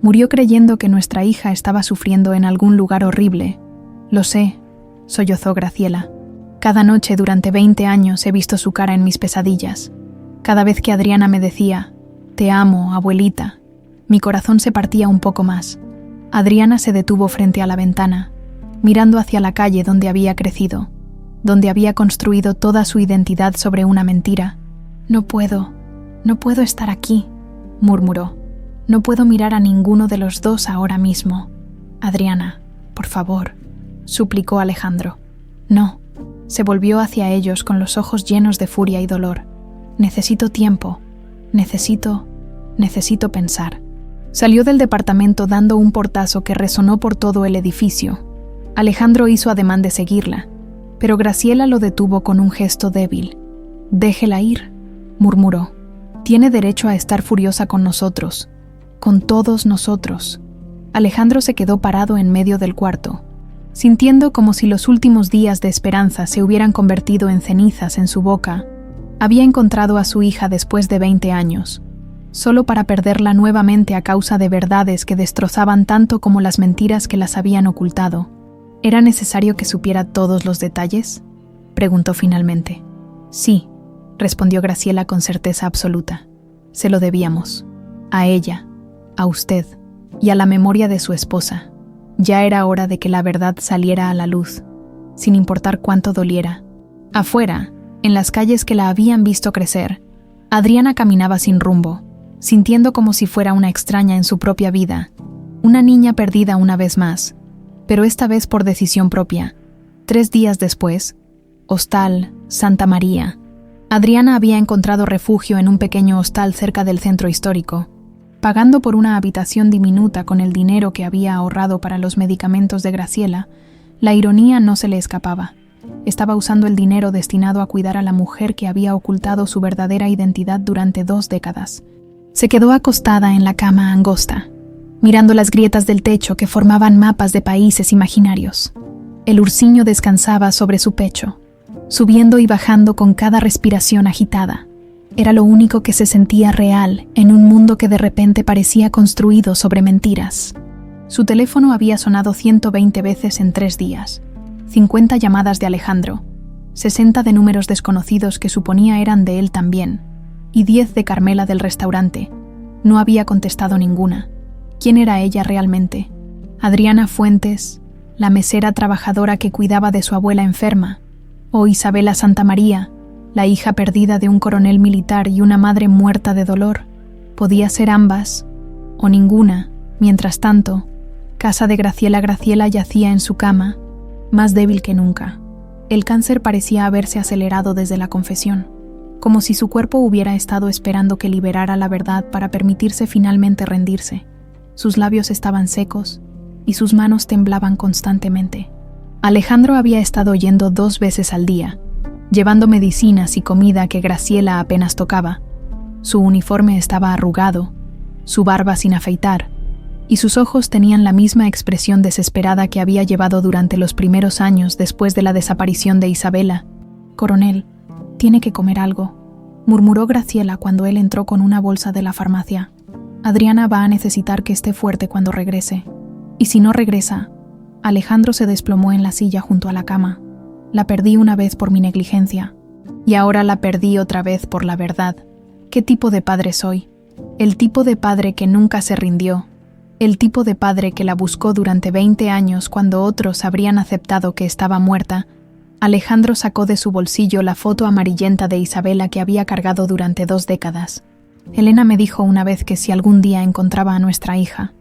Murió creyendo que nuestra hija estaba sufriendo en algún lugar horrible. Lo sé», sollozó Graciela. «Cada noche durante 20 años he visto su cara en mis pesadillas. Cada vez que Adriana me decía, «Te amo, abuelita», mi corazón se partía un poco más». Adriana se detuvo frente a la ventana, mirando hacia la calle donde había crecido, donde había construido toda su identidad sobre una mentira. No puedo estar aquí», murmuró. «No puedo mirar a ninguno de los dos ahora mismo. Adriana, por favor», suplicó Alejandro. «No», se volvió hacia ellos con los ojos llenos de furia y dolor. «Necesito tiempo. Necesito pensar». Salió del departamento dando un portazo que resonó por todo el edificio. Alejandro hizo ademán de seguirla, pero Graciela lo detuvo con un gesto débil. «Déjela ir», murmuró. «Tiene derecho a estar furiosa con nosotros, con todos nosotros». Alejandro se quedó parado en medio del cuarto, sintiendo como si los últimos días de esperanza se hubieran convertido en cenizas en su boca. Había encontrado a su hija después de 20 años, solo para perderla nuevamente a causa de verdades que destrozaban tanto como las mentiras que las habían ocultado. ¿Era necesario que supiera todos los detalles?, preguntó finalmente. «Sí», respondió Graciela con certeza absoluta. «Se lo debíamos. A ella, a usted y a la memoria de su esposa. Ya era hora de que la verdad saliera a la luz, sin importar cuánto doliera». Afuera, en las calles que la habían visto crecer, Adriana caminaba sin rumbo, sintiendo como si fuera una extraña en su propia vida, una niña perdida una vez más, pero esta vez por decisión propia. 3 días después, Hostal Santa María. Adriana había encontrado refugio en un pequeño hostal cerca del centro histórico. Pagando por una habitación diminuta con el dinero que había ahorrado para los medicamentos de Graciela, la ironía no se le escapaba. Estaba usando el dinero destinado a cuidar a la mujer que había ocultado su verdadera identidad durante 2 décadas. Se quedó acostada en la cama angosta, mirando las grietas del techo que formaban mapas de países imaginarios. El ursiño descansaba sobre su pecho, subiendo y bajando con cada respiración agitada. Era lo único que se sentía real en un mundo que de repente parecía construido sobre mentiras. Su teléfono había sonado 120 veces en 3 días, 50 llamadas de Alejandro, 60 de números desconocidos que suponía eran de él también, y 10 de Carmela del restaurante. No había contestado ninguna. ¿Quién era ella realmente? ¿Adriana Fuentes, la mesera trabajadora que cuidaba de su abuela enferma? ¿O Isabela Santamaría, la hija perdida de un coronel militar y una madre muerta de dolor? Podía ser ambas, o ninguna. Mientras tanto, casa de Graciela yacía en su cama, más débil que nunca. El cáncer parecía haberse acelerado desde la confesión, como si su cuerpo hubiera estado esperando que liberara la verdad para permitirse finalmente rendirse. Sus labios estaban secos y sus manos temblaban constantemente. Alejandro había estado yendo 2 veces al día, llevando medicinas y comida que Graciela apenas tocaba. Su uniforme estaba arrugado, su barba sin afeitar, y sus ojos tenían la misma expresión desesperada que había llevado durante los primeros años después de la desaparición de Isabela. «Coronel, tiene que comer algo», murmuró Graciela cuando él entró con una bolsa de la farmacia. «Adriana va a necesitar que esté fuerte cuando regrese. Y si no regresa...» Alejandro se desplomó en la silla junto a la cama. «La perdí una vez por mi negligencia. Y ahora la perdí otra vez por la verdad. ¿Qué tipo de padre soy? El tipo de padre que nunca se rindió. El tipo de padre que la buscó durante 20 años cuando otros habrían aceptado que estaba muerta». Alejandro sacó de su bolsillo la foto amarillenta de Isabela que había cargado durante 2 décadas. «Elena me dijo una vez que si algún día encontraba a nuestra hija,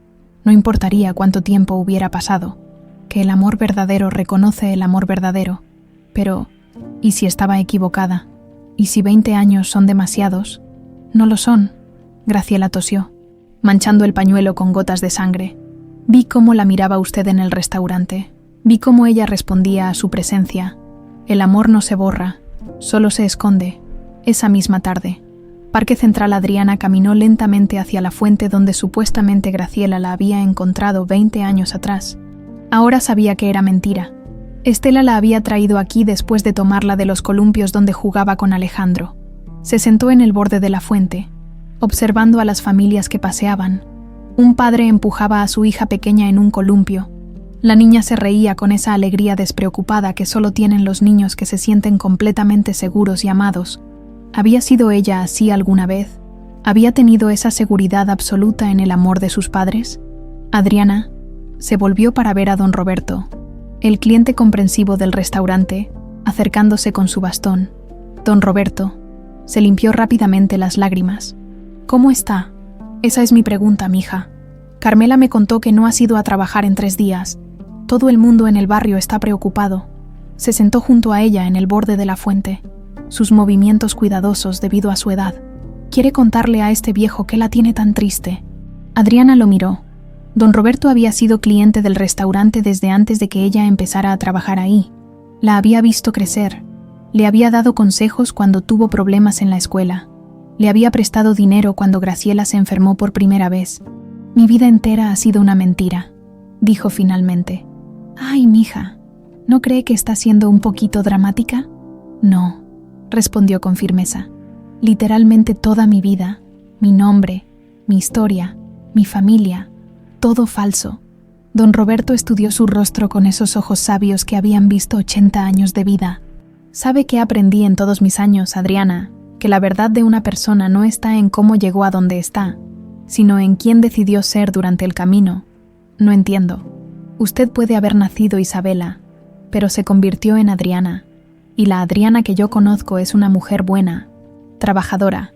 no importaría cuánto tiempo hubiera pasado, que el amor verdadero reconoce el amor verdadero. Pero, ¿y si estaba equivocada? ¿Y si 20 años son demasiados?» «No lo son», Graciela tosió, manchando el pañuelo con gotas de sangre. «Vi cómo la miraba usted en el restaurante. Vi cómo ella respondía a su presencia. El amor no se borra, solo se esconde». Esa misma tarde, Parque Central Adriana caminó lentamente hacia la fuente donde supuestamente Graciela la había encontrado 20 años atrás. Ahora sabía que era mentira. Estela la había traído aquí después de tomarla de los columpios donde jugaba con Alejandro. Se sentó en el borde de la fuente, observando a las familias que paseaban. Un padre empujaba a su hija pequeña en un columpio. La niña se reía con esa alegría despreocupada que solo tienen los niños que se sienten completamente seguros y amados. ¿Había sido ella así alguna vez? ¿Había tenido esa seguridad absoluta en el amor de sus padres? Adriana se volvió para ver a don Roberto, el cliente comprensivo del restaurante, acercándose con su bastón. Don Roberto se limpió rápidamente las lágrimas. «¿Cómo está?» «Esa es mi pregunta, mija. Carmela me contó que no has ido a trabajar en 3 días. Todo el mundo en el barrio está preocupado». Se sentó junto a ella en el borde de la fuente, sus movimientos cuidadosos debido a su edad. «Quiere contarle a este viejo qué la tiene tan triste». Adriana lo miró. Don Roberto había sido cliente del restaurante desde antes de que ella empezara a trabajar ahí. La había visto crecer. Le había dado consejos cuando tuvo problemas en la escuela. Le había prestado dinero cuando Graciela se enfermó por primera vez. «Mi vida entera ha sido una mentira», dijo finalmente. «Ay, mija, ¿no cree que está siendo un poquito dramática?» «No», respondió con firmeza. «Literalmente toda mi vida, mi nombre, mi historia, mi familia, todo falso». Don Roberto estudió su rostro con esos ojos sabios que habían visto 80 años de vida. «¿Sabe qué aprendí en todos mis años, Adriana? Que la verdad de una persona no está en cómo llegó a donde está, sino en quién decidió ser durante el camino. No entiendo. Usted puede haber nacido Isabela, pero se convirtió en Adriana, y la Adriana que yo conozco es una mujer buena, trabajadora,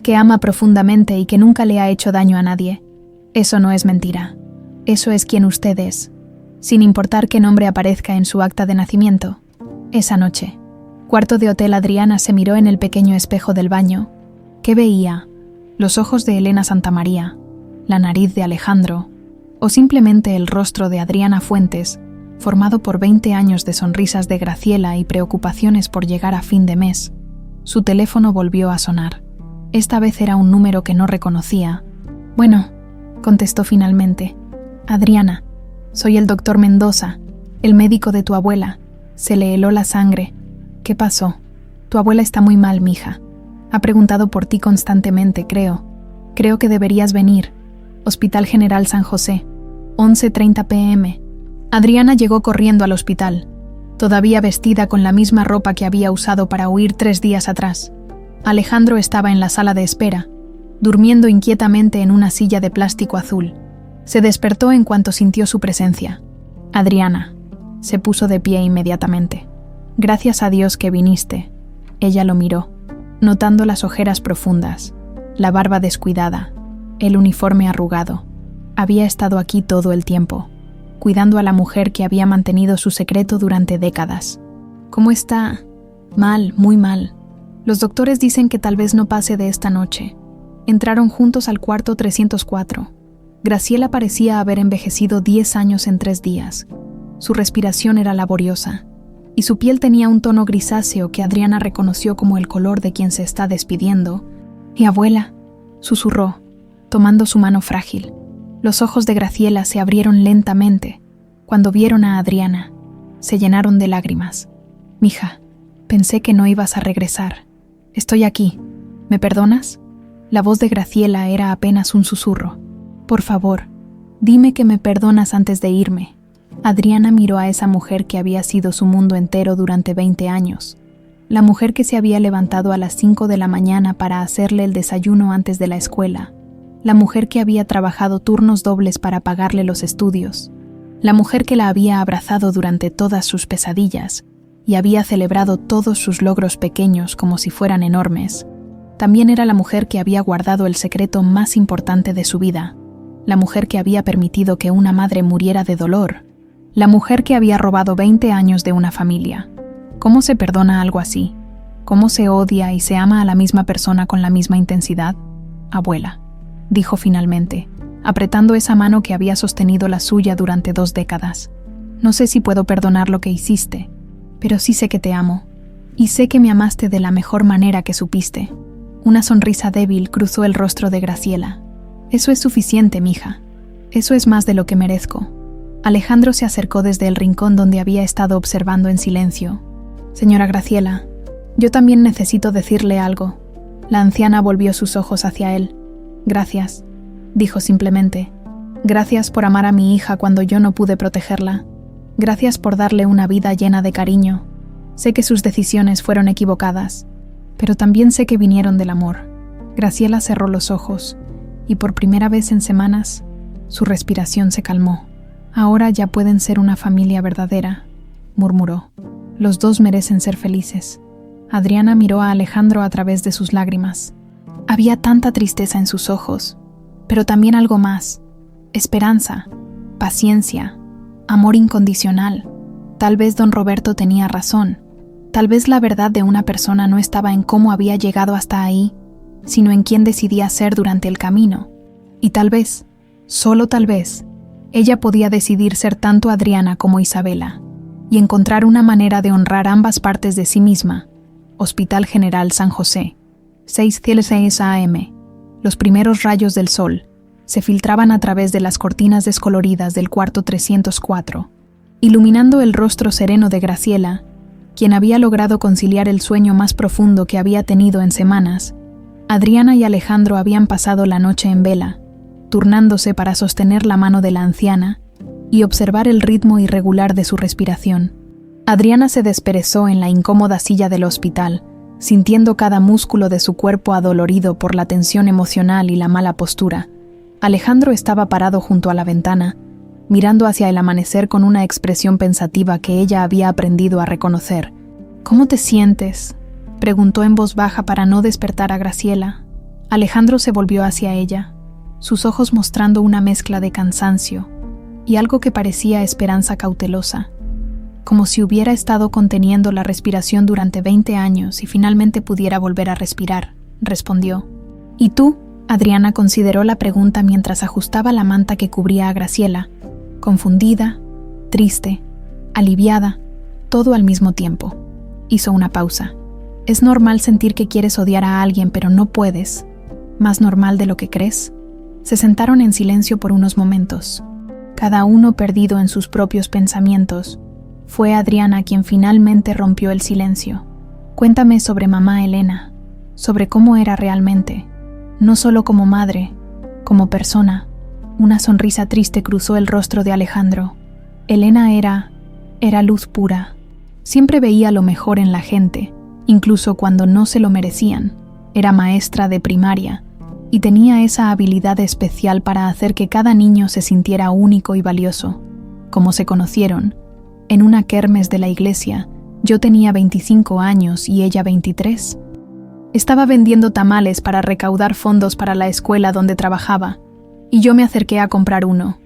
que ama profundamente y que nunca le ha hecho daño a nadie. Eso no es mentira. Eso es quien usted es, sin importar qué nombre aparezca en su acta de nacimiento». Esa noche, cuarto de hotel, Adriana se miró en el pequeño espejo del baño. ¿Qué veía? Los ojos de Elena Santamaría, la nariz de Alejandro, o simplemente el rostro de Adriana Fuentes, formado por 20 años de sonrisas de Graciela y preocupaciones por llegar a fin de mes. Su teléfono volvió a sonar. Esta vez era un número que no reconocía. «Bueno», contestó finalmente. «Adriana, soy el doctor Mendoza, el médico de tu abuela. Se le heló la sangre. ¿Qué pasó? Tu abuela está muy mal, mija. Ha preguntado por ti constantemente, creo. Creo que deberías venir. Hospital General San José, 11:30 p.m. Adriana llegó corriendo al hospital, todavía vestida con la misma ropa que había usado para huir 3 días atrás. Alejandro estaba en la sala de espera, durmiendo inquietamente en una silla de plástico azul. Se despertó en cuanto sintió su presencia. «Adriana», se puso de pie inmediatamente. «Gracias a Dios que viniste». Ella lo miró, notando las ojeras profundas, la barba descuidada, el uniforme arrugado. Había estado aquí todo el tiempo, cuidando a la mujer que había mantenido su secreto durante décadas. «¿Cómo está?» «Mal, muy mal. Los doctores dicen que tal vez no pase de esta noche». Entraron juntos al cuarto 304. Graciela parecía haber envejecido 10 años en 3 días. Su respiración era laboriosa, y su piel tenía un tono grisáceo que Adriana reconoció como el color de quien se está despidiendo. «¿Y abuela?», susurró, tomando su mano frágil. Los ojos de Graciela se abrieron lentamente. Cuando vieron a Adriana, se llenaron de lágrimas. «Mija, pensé que no ibas a regresar. Estoy aquí. ¿Me perdonas?». La voz de Graciela era apenas un susurro. «Por favor, dime que me perdonas antes de irme». Adriana miró a esa mujer que había sido su mundo entero durante 20 años. La mujer que se había levantado a las 5 de la mañana para hacerle el desayuno antes de la escuela. La mujer que había trabajado turnos dobles para pagarle los estudios. La mujer que la había abrazado durante todas sus pesadillas y había celebrado todos sus logros pequeños como si fueran enormes. También era la mujer que había guardado el secreto más importante de su vida. La mujer que había permitido que una madre muriera de dolor. La mujer que había robado 20 años de una familia. ¿Cómo se perdona algo así? ¿Cómo se odia y se ama a la misma persona con la misma intensidad? «Abuela», dijo finalmente, apretando esa mano que había sostenido la suya durante 2 décadas. «No sé si puedo perdonar lo que hiciste, pero sí sé que te amo, y sé que me amaste de la mejor manera que supiste». Una sonrisa débil cruzó el rostro de Graciela. «Eso es suficiente, mija. Eso es más de lo que merezco». Alejandro se acercó desde el rincón donde había estado observando en silencio. «Señora Graciela, yo también necesito decirle algo». La anciana volvió sus ojos hacia él. «Gracias», dijo simplemente. «Gracias por amar a mi hija cuando yo no pude protegerla. Gracias por darle una vida llena de cariño. Sé que sus decisiones fueron equivocadas, pero también sé que vinieron del amor». Graciela cerró los ojos, y por primera vez en semanas, su respiración se calmó. «Ahora ya pueden ser una familia verdadera», murmuró. «Los dos merecen ser felices». Adriana miró a Alejandro a través de sus lágrimas. Había tanta tristeza en sus ojos, pero también algo más: esperanza, paciencia, amor incondicional. Tal vez don Roberto tenía razón. Tal vez la verdad de una persona no estaba en cómo había llegado hasta ahí, sino en quién decidía ser durante el camino. Y tal vez, solo tal vez, ella podía decidir ser tanto Adriana como Isabela, y encontrar una manera de honrar ambas partes de sí misma. Hospital General San José, 6:06 a.m. Los primeros rayos del sol se filtraban a través de las cortinas descoloridas del cuarto 304, iluminando el rostro sereno de Graciela, quien había logrado conciliar el sueño más profundo que había tenido en semanas. Adriana y Alejandro habían pasado la noche en vela, turnándose para sostener la mano de la anciana y observar el ritmo irregular de su respiración. Adriana se desperezó en la incómoda silla del hospital, sintiendo cada músculo de su cuerpo adolorido por la tensión emocional y la mala postura. Alejandro estaba parado junto a la ventana, mirando hacia el amanecer con una expresión pensativa que ella había aprendido a reconocer. «¿Cómo te sientes?», preguntó en voz baja para no despertar a Graciela. Alejandro se volvió hacia ella, sus ojos mostrando una mezcla de cansancio y algo que parecía esperanza cautelosa, como si hubiera estado conteniendo la respiración durante 20 años y finalmente pudiera volver a respirar, respondió. «¿Y tú?», Adriana consideró la pregunta mientras ajustaba la manta que cubría a Graciela, confundida, triste, aliviada, todo al mismo tiempo. Hizo una pausa. Es normal sentir que quieres odiar a alguien, pero no puedes. ¿Más normal de lo que crees? Se sentaron en silencio por unos momentos, cada uno perdido en sus propios pensamientos. Fue Adriana quien finalmente rompió el silencio. Cuéntame sobre mamá Elena, sobre cómo era realmente, no solo como madre, como persona. Una sonrisa triste cruzó el rostro de Alejandro. Elena era luz pura. Siempre veía lo mejor en la gente, incluso cuando no se lo merecían. Era maestra de primaria y tenía esa habilidad especial para hacer que cada niño se sintiera único y valioso. Como se conocieron, en una kermes de la iglesia, yo tenía 25 años y ella 23. Estaba vendiendo tamales para recaudar fondos para la escuela donde trabajaba, y yo me acerqué a comprar uno.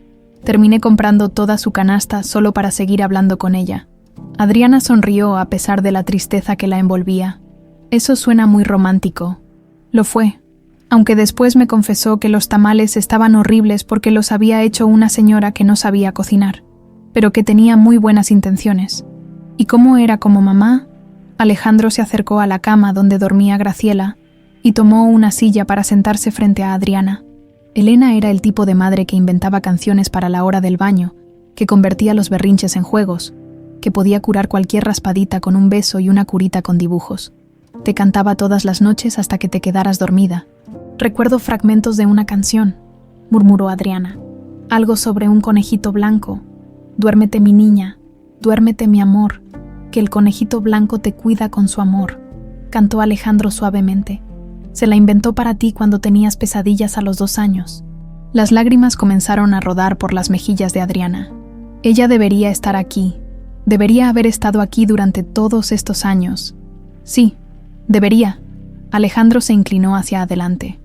Terminé comprando toda su canasta solo para seguir hablando con ella. Adriana sonrió a pesar de la tristeza que la envolvía. Eso suena muy romántico. Lo fue, aunque después me confesó que los tamales estaban horribles porque los había hecho una señora que no sabía cocinar, pero que tenía muy buenas intenciones. ¿Y cómo era como mamá? Alejandro se acercó a la cama donde dormía Graciela y tomó una silla para sentarse frente a Adriana. Elena era el tipo de madre que inventaba canciones para la hora del baño, que convertía los berrinches en juegos, que podía curar cualquier raspadita con un beso y una curita con dibujos. Te cantaba todas las noches hasta que te quedaras dormida. Recuerdo fragmentos de una canción, murmuró Adriana. Algo sobre un conejito blanco. Duérmete mi niña, duérmete mi amor, que el conejito blanco te cuida con su amor, cantó Alejandro suavemente. Se la inventó para ti cuando tenías pesadillas a los 2 años. Las lágrimas comenzaron a rodar por las mejillas de Adriana. Ella debería estar aquí. Debería haber estado aquí durante todos estos años. Sí, debería. Alejandro se inclinó hacia adelante.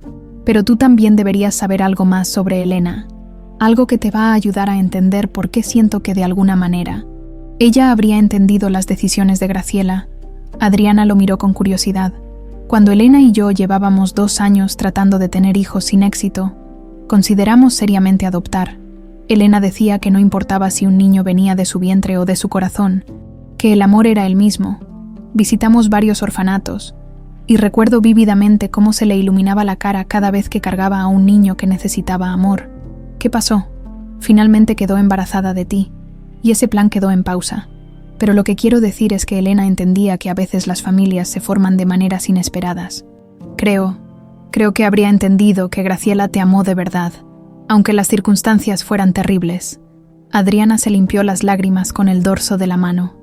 Pero tú también deberías saber algo más sobre Elena. Algo que te va a ayudar a entender por qué siento que de alguna manera ella habría entendido las decisiones de Graciela. Adriana lo miró con curiosidad. Cuando Elena y yo llevábamos 2 años tratando de tener hijos sin éxito, consideramos seriamente adoptar. Elena decía que no importaba si un niño venía de su vientre o de su corazón, que el amor era el mismo. Visitamos varios orfanatos, y recuerdo vívidamente cómo se le iluminaba la cara cada vez que cargaba a un niño que necesitaba amor. ¿Qué pasó? Finalmente quedó embarazada de ti, y ese plan quedó en pausa. Pero lo que quiero decir es que Elena entendía que a veces las familias se forman de maneras inesperadas. Creo que habría entendido que Graciela te amó de verdad, aunque las circunstancias fueran terribles. Adriana se limpió las lágrimas con el dorso de la mano.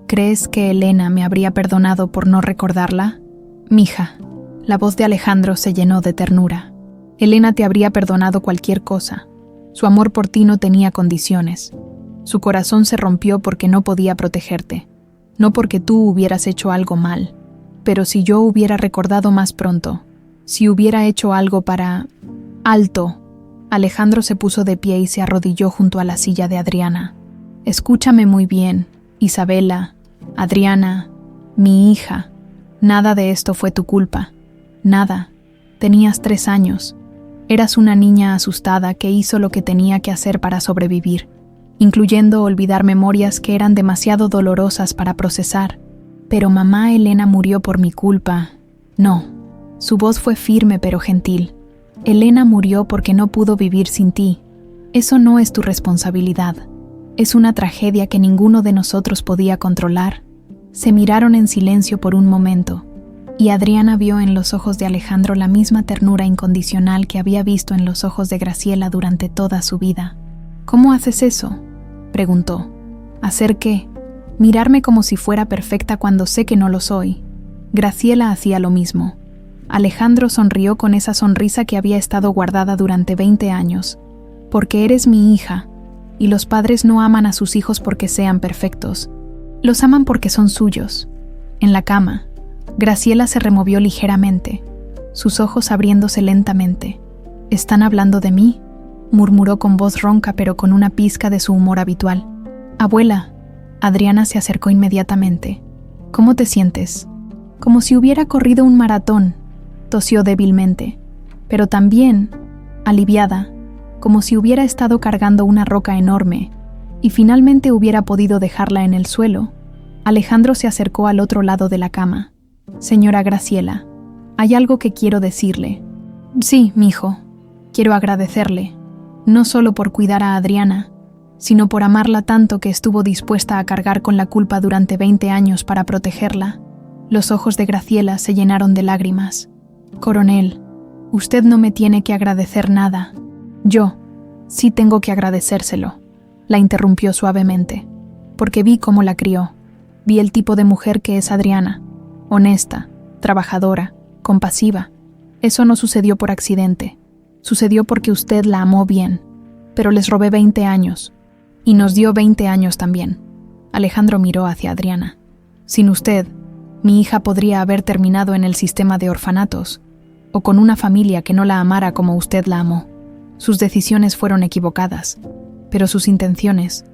¿Crees que Elena me habría perdonado por no recordarla? Mija, la voz de Alejandro se llenó de ternura. Elena te habría perdonado cualquier cosa. Su amor por ti no tenía condiciones. Su corazón se rompió porque no podía protegerte, no porque tú hubieras hecho algo mal. Pero si yo hubiera recordado más pronto, si hubiera hecho algo para... ¡Alto! Alejandro se puso de pie y se arrodilló junto a la silla de Adriana. Escúchame muy bien, Isabela, Adriana, mi hija. Nada de esto fue tu culpa. Nada. Tenías 3 años. Eras una niña asustada que hizo lo que tenía que hacer para sobrevivir, incluyendo olvidar memorias que eran demasiado dolorosas para procesar. Pero mamá Elena murió por mi culpa. No. Su voz fue firme pero gentil. Elena murió porque no pudo vivir sin ti. Eso no es tu responsabilidad. Es una tragedia que ninguno de nosotros podía controlar. Se miraron en silencio por un momento, y Adriana vio en los ojos de Alejandro la misma ternura incondicional que había visto en los ojos de Graciela durante toda su vida. ¿Cómo haces eso?, preguntó. ¿Hacer qué? Mirarme como si fuera perfecta cuando sé que no lo soy. Graciela hacía lo mismo. Alejandro sonrió con esa sonrisa que había estado guardada durante 20 años. Porque eres mi hija, y los padres no aman a sus hijos porque sean perfectos. Los aman porque son suyos. En la cama, Graciela se removió ligeramente, sus ojos abriéndose lentamente. ¿Están hablando de mí?, murmuró con voz ronca pero con una pizca de su humor habitual. Abuela. Adriana se acercó inmediatamente. ¿Cómo te sientes? Como si hubiera corrido un maratón, tosió débilmente. pero también, aliviada, como si hubiera estado cargando una roca enorme y finalmente hubiera podido dejarla en el suelo, Alejandro se acercó al otro lado de la cama. «Señora Graciela, hay algo que quiero decirle». «Sí, mijo, quiero agradecerle, no solo por cuidar a Adriana, sino por amarla tanto que estuvo dispuesta a cargar con la culpa durante 20 años para protegerla». Los ojos de Graciela se llenaron de lágrimas. «Coronel, usted no me tiene que agradecer nada. Yo sí tengo que agradecérselo», la interrumpió suavemente, «porque vi cómo la crió. Vi el tipo de mujer que es Adriana, honesta, trabajadora, compasiva. Eso no sucedió por accidente. Sucedió porque usted la amó bien, pero les robé 20 años, y nos dio 20 años también». Alejandro miró hacia Adriana. «Sin usted, mi hija podría haber terminado en el sistema de orfanatos, o con una familia que no la amara como usted la amó. Sus decisiones fueron equivocadas, pero sus intenciones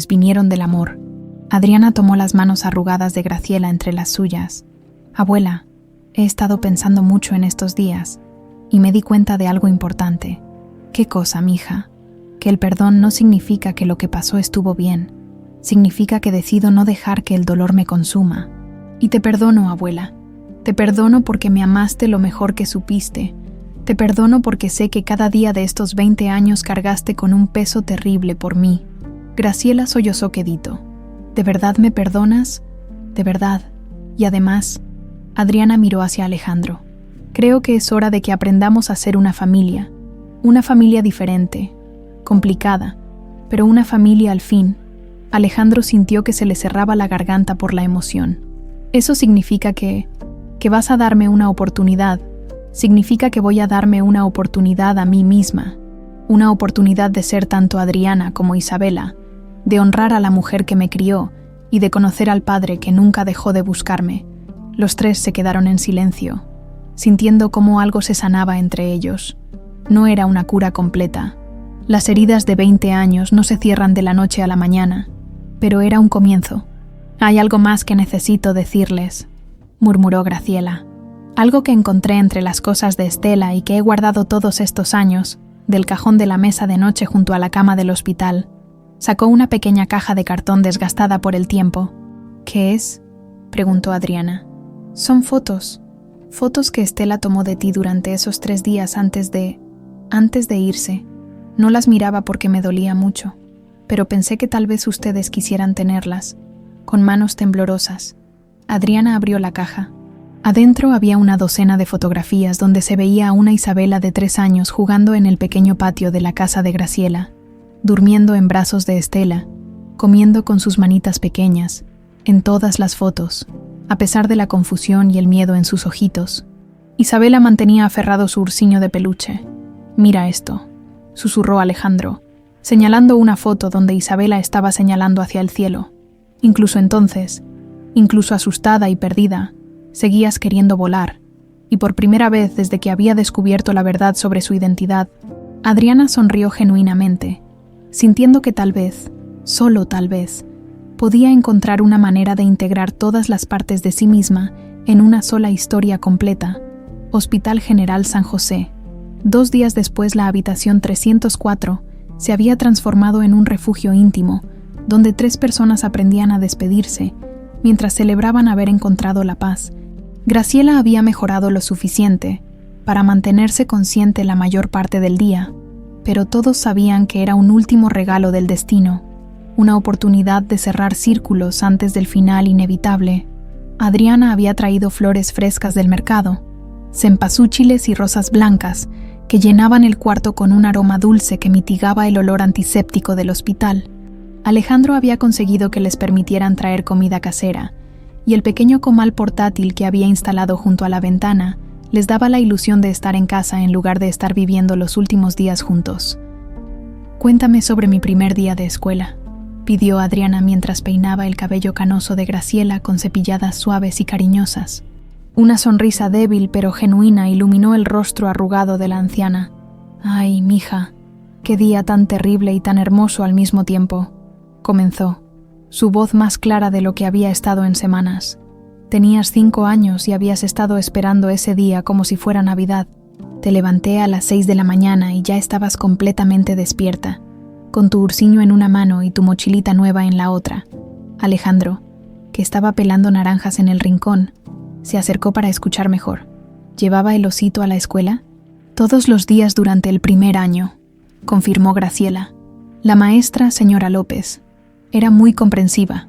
vinieron del amor». Adriana tomó las manos arrugadas de Graciela entre las suyas. «Abuela, he estado pensando mucho en estos días y me di cuenta de algo importante». «¿Qué cosa, mija?» «Que el perdón no significa que lo que pasó estuvo bien. Significa que decido no dejar que el dolor me consuma. Y te perdono, abuela. Te perdono porque me amaste lo mejor que supiste. Te perdono porque sé que cada día de estos 20 años cargaste con un peso terrible por mí». Graciela sollozó quedito. «¿De verdad me perdonas? De verdad. Y además…» Adriana miró hacia Alejandro. «Creo que es hora de que aprendamos a ser una familia diferente, complicada, pero una familia al fin». Alejandro sintió que se le cerraba la garganta por la emoción. «Eso significa que vas a darme una oportunidad. Significa que voy a darme una oportunidad a mí misma. Una oportunidad de ser tanto Adriana como Isabela, de honrar a la mujer que me crió y de conocer al padre que nunca dejó de buscarme». Los tres se quedaron en silencio, sintiendo cómo algo se sanaba entre ellos. No era una cura completa. Las heridas de 20 años no se cierran de la noche a la mañana, pero era un comienzo. «Hay algo más que necesito decirles», murmuró Graciela. «Algo que encontré entre las cosas de Estela y que he guardado todos estos años, del cajón de la mesa de noche junto a la cama del hospital». Sacó una pequeña caja de cartón desgastada por el tiempo. «¿Qué es?», preguntó Adriana. «Son fotos que Estela tomó de ti durante esos 3 días antes de irse. No las miraba porque me dolía mucho, pero pensé que tal vez ustedes quisieran tenerlas». Con manos temblorosas, Adriana abrió la caja. Adentro había una docena de fotografías donde se veía a una Isabela de 3 años jugando en el pequeño patio de la casa de Graciela, durmiendo en brazos de Estela, comiendo con sus manitas pequeñas. En todas las fotos, a pesar de la confusión y el miedo en sus ojitos, Isabela mantenía aferrado su ursiño de peluche. «Mira esto», susurró Alejandro, señalando una foto donde Isabela estaba señalando hacia el cielo. Incluso entonces, incluso asustada y perdida, seguías queriendo volar, y por primera vez desde que había descubierto la verdad sobre su identidad, Adriana sonrió genuinamente, sintiendo que tal vez, solo tal vez, podía encontrar una manera de integrar todas las partes de sí misma en una sola historia completa. Hospital General San José. 2 días después, la habitación 304 se había transformado en un refugio íntimo, donde 3 personas aprendían a despedirse, mientras celebraban haber encontrado la paz. Graciela había mejorado lo suficiente para mantenerse consciente la mayor parte del día, pero todos sabían que era un último regalo del destino, una oportunidad de cerrar círculos antes del final inevitable. Adriana había traído flores frescas del mercado, cempasúchiles y rosas blancas que llenaban el cuarto con un aroma dulce que mitigaba el olor antiséptico del hospital. Alejandro había conseguido que les permitieran traer comida casera, y el pequeño comal portátil que había instalado junto a la ventana les daba la ilusión de estar en casa en lugar de estar viviendo los últimos días juntos. «Cuéntame sobre mi primer día de escuela», pidió Adriana mientras peinaba el cabello canoso de Graciela con cepilladas suaves y cariñosas. Una sonrisa débil pero genuina iluminó el rostro arrugado de la anciana. «Ay, mija, qué día tan terrible y tan hermoso al mismo tiempo», comenzó, su voz más clara de lo que había estado en semanas. «Tenías 5 años y habías estado esperando ese día como si fuera Navidad. Te levanté a las 6 de la mañana y ya estabas completamente despierta, con tu ursiño en una mano y tu mochilita nueva en la otra. Alejandro, que estaba pelando naranjas en el rincón, se acercó para escuchar mejor. ¿Llevaba el osito a la escuela? Todos los días durante el primer año, confirmó Graciela. La maestra, señora López, era muy comprensiva.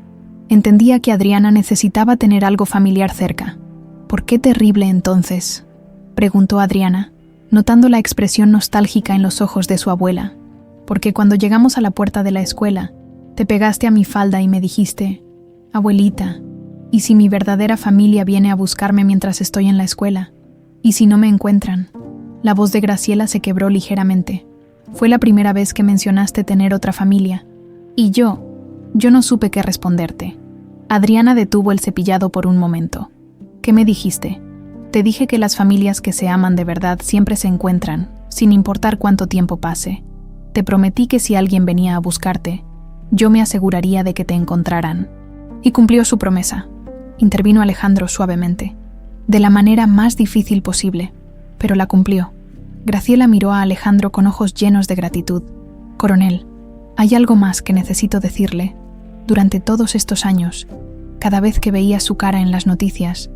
Entendía que Adriana necesitaba tener algo familiar cerca. ¿Por qué terrible entonces?, preguntó Adriana, notando la expresión nostálgica en los ojos de su abuela. Porque cuando llegamos a la puerta de la escuela, te pegaste a mi falda y me dijiste: abuelita, ¿y si mi verdadera familia viene a buscarme mientras estoy en la escuela? ¿Y si no me encuentran? La voz de Graciela se quebró ligeramente. Fue la primera vez que mencionaste tener otra familia. Y yo no supe qué responderte. Adriana detuvo el cepillado por un momento. ¿Qué me dijiste? Te dije que las familias que se aman de verdad siempre se encuentran, sin importar cuánto tiempo pase. Te prometí que si alguien venía a buscarte, yo me aseguraría de que te encontraran. Y cumplió su promesa. Intervino Alejandro suavemente. De la manera más difícil posible, pero la cumplió. Graciela miró a Alejandro con ojos llenos de gratitud. Coronel, hay algo más que necesito decirle. Durante todos estos años, cada vez que veía su cara en las noticias,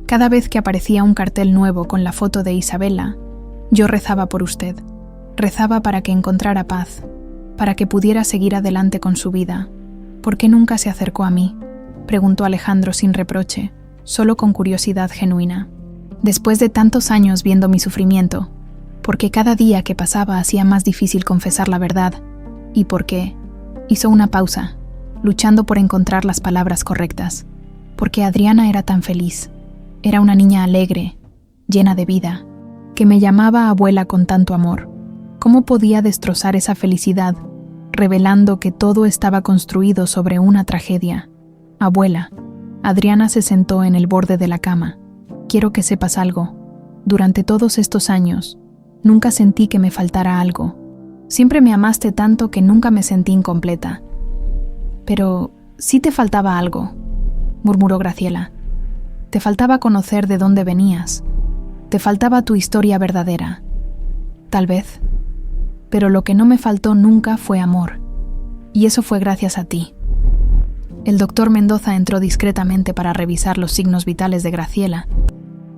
cada vez que aparecía un cartel nuevo con la foto de Isabela, yo rezaba por usted. Rezaba para que encontrara paz, para que pudiera seguir adelante con su vida. ¿Por qué nunca se acercó a mí?, preguntó Alejandro sin reproche, solo con curiosidad genuina. Después de tantos años viendo mi sufrimiento, porque cada día que pasaba hacía más difícil confesar la verdad, y porque hizo una pausa, luchando por encontrar las palabras correctas, porque Adriana era tan feliz, era una niña alegre, llena de vida, que me llamaba abuela con tanto amor. ¿Cómo podía destrozar esa felicidad, revelando que todo estaba construido sobre una tragedia? Abuela, Adriana se sentó en el borde de la cama. Quiero que sepas algo. Durante todos estos años, nunca sentí que me faltara algo. Siempre me amaste tanto que nunca me sentí incompleta. Pero sí te faltaba algo, murmuró Graciela. Te faltaba conocer de dónde venías. Te faltaba tu historia verdadera. Tal vez. Pero lo que no me faltó nunca fue amor. Y eso fue gracias a ti. El doctor Mendoza entró discretamente para revisar los signos vitales de Graciela.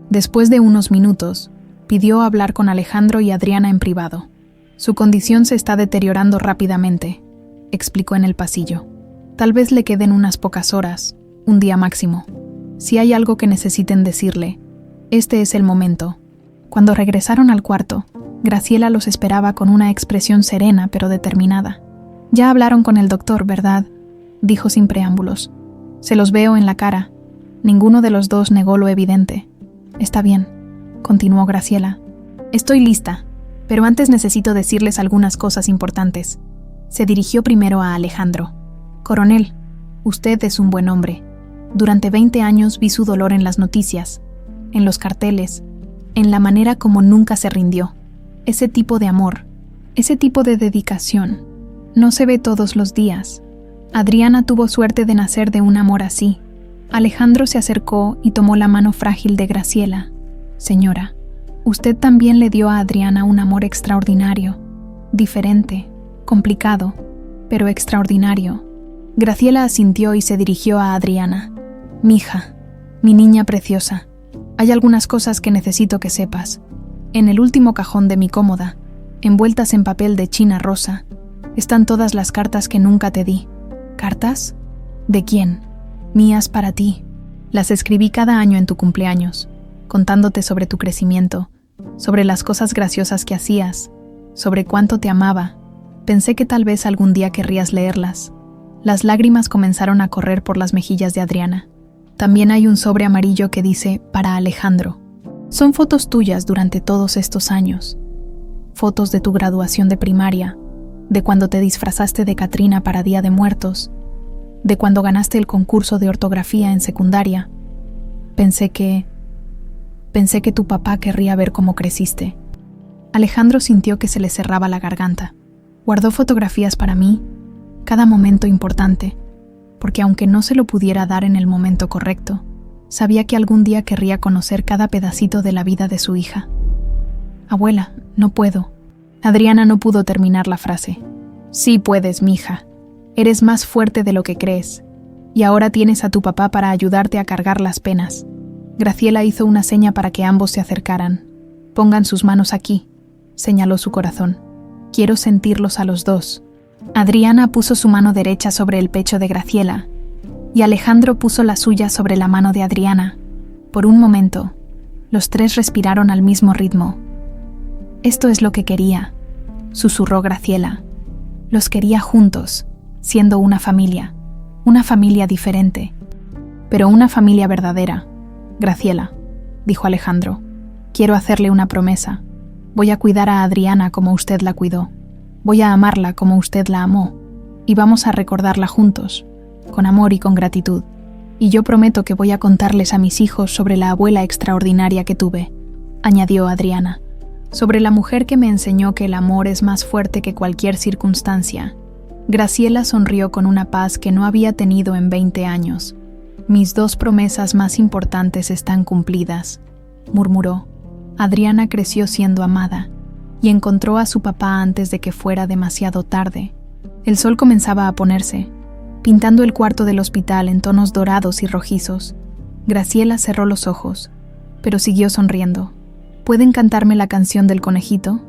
Después de unos minutos, pidió hablar con Alejandro y Adriana en privado. Su condición se está deteriorando rápidamente, explicó en el pasillo. Tal vez le queden unas pocas horas, un día máximo. Si hay algo que necesiten decirle, este es el momento. Cuando regresaron al cuarto, Graciela los esperaba con una expresión serena pero determinada. Ya hablaron con el doctor, ¿verdad?, dijo sin preámbulos. Se los veo en la cara. Ninguno de los dos negó lo evidente. Está bien, continuó Graciela. Estoy lista, pero antes necesito decirles algunas cosas importantes. Se dirigió primero a Alejandro. Coronel, usted es un buen hombre. Durante 20 años vi su dolor en las noticias, en los carteles, en la manera como nunca se rindió. Ese tipo de amor, ese tipo de dedicación, no se ve todos los días. Adriana tuvo suerte de nacer de un amor así. Alejandro se acercó y tomó la mano frágil de Graciela. Señora, usted también le dio a Adriana un amor extraordinario, diferente, complicado, pero extraordinario. Graciela asintió y se dirigió a Adriana. Mija, mi niña preciosa, hay algunas cosas que necesito que sepas. En el último cajón de mi cómoda, envueltas en papel de china rosa, están todas las cartas que nunca te di. ¿Cartas? ¿De quién? Mías para ti. Las escribí cada año en tu cumpleaños, contándote sobre tu crecimiento, sobre las cosas graciosas que hacías, sobre cuánto te amaba. Pensé que tal vez algún día querrías leerlas. Las lágrimas comenzaron a correr por las mejillas de Adriana. También hay un sobre amarillo que dice «Para Alejandro». Son fotos tuyas durante todos estos años. Fotos de tu graduación de primaria, de cuando te disfrazaste de Catrina para Día de Muertos, de cuando ganaste el concurso de ortografía en secundaria. Pensé que tu papá querría ver cómo creciste. Alejandro sintió que se le cerraba la garganta. Guardó fotografías para mí, cada momento importante, porque aunque no se lo pudiera dar en el momento correcto, sabía que algún día querría conocer cada pedacito de la vida de su hija. Abuela, no puedo. Adriana no pudo terminar la frase. Sí puedes, mija. Eres más fuerte de lo que crees. Y ahora tienes a tu papá para ayudarte a cargar las penas. Graciela hizo una seña para que ambos se acercaran. Pongan sus manos aquí, señaló su corazón. Quiero sentirlos a los dos. Adriana puso su mano derecha sobre el pecho de Graciela y Alejandro puso la suya sobre la mano de Adriana. Por un momento, los tres respiraron al mismo ritmo. Esto es lo que quería, susurró Graciela. Los quería juntos, siendo una familia diferente, pero una familia verdadera. Graciela, dijo Alejandro, quiero hacerle una promesa. Voy a cuidar a Adriana como usted la cuidó. Voy a amarla como usted la amó. Y vamos a recordarla juntos, con amor y con gratitud. Y yo prometo que voy a contarles a mis hijos sobre la abuela extraordinaria que tuve, añadió Adriana. Sobre la mujer que me enseñó que el amor es más fuerte que cualquier circunstancia. Graciela sonrió con una paz que no había tenido en 20 años. Mis dos promesas más importantes están cumplidas, murmuró. Adriana creció siendo amada y encontró a su papá antes de que fuera demasiado tarde. El sol comenzaba a ponerse, pintando el cuarto del hospital en tonos dorados y rojizos. Graciela cerró los ojos, pero siguió sonriendo. ¿Pueden cantarme la canción del conejito?,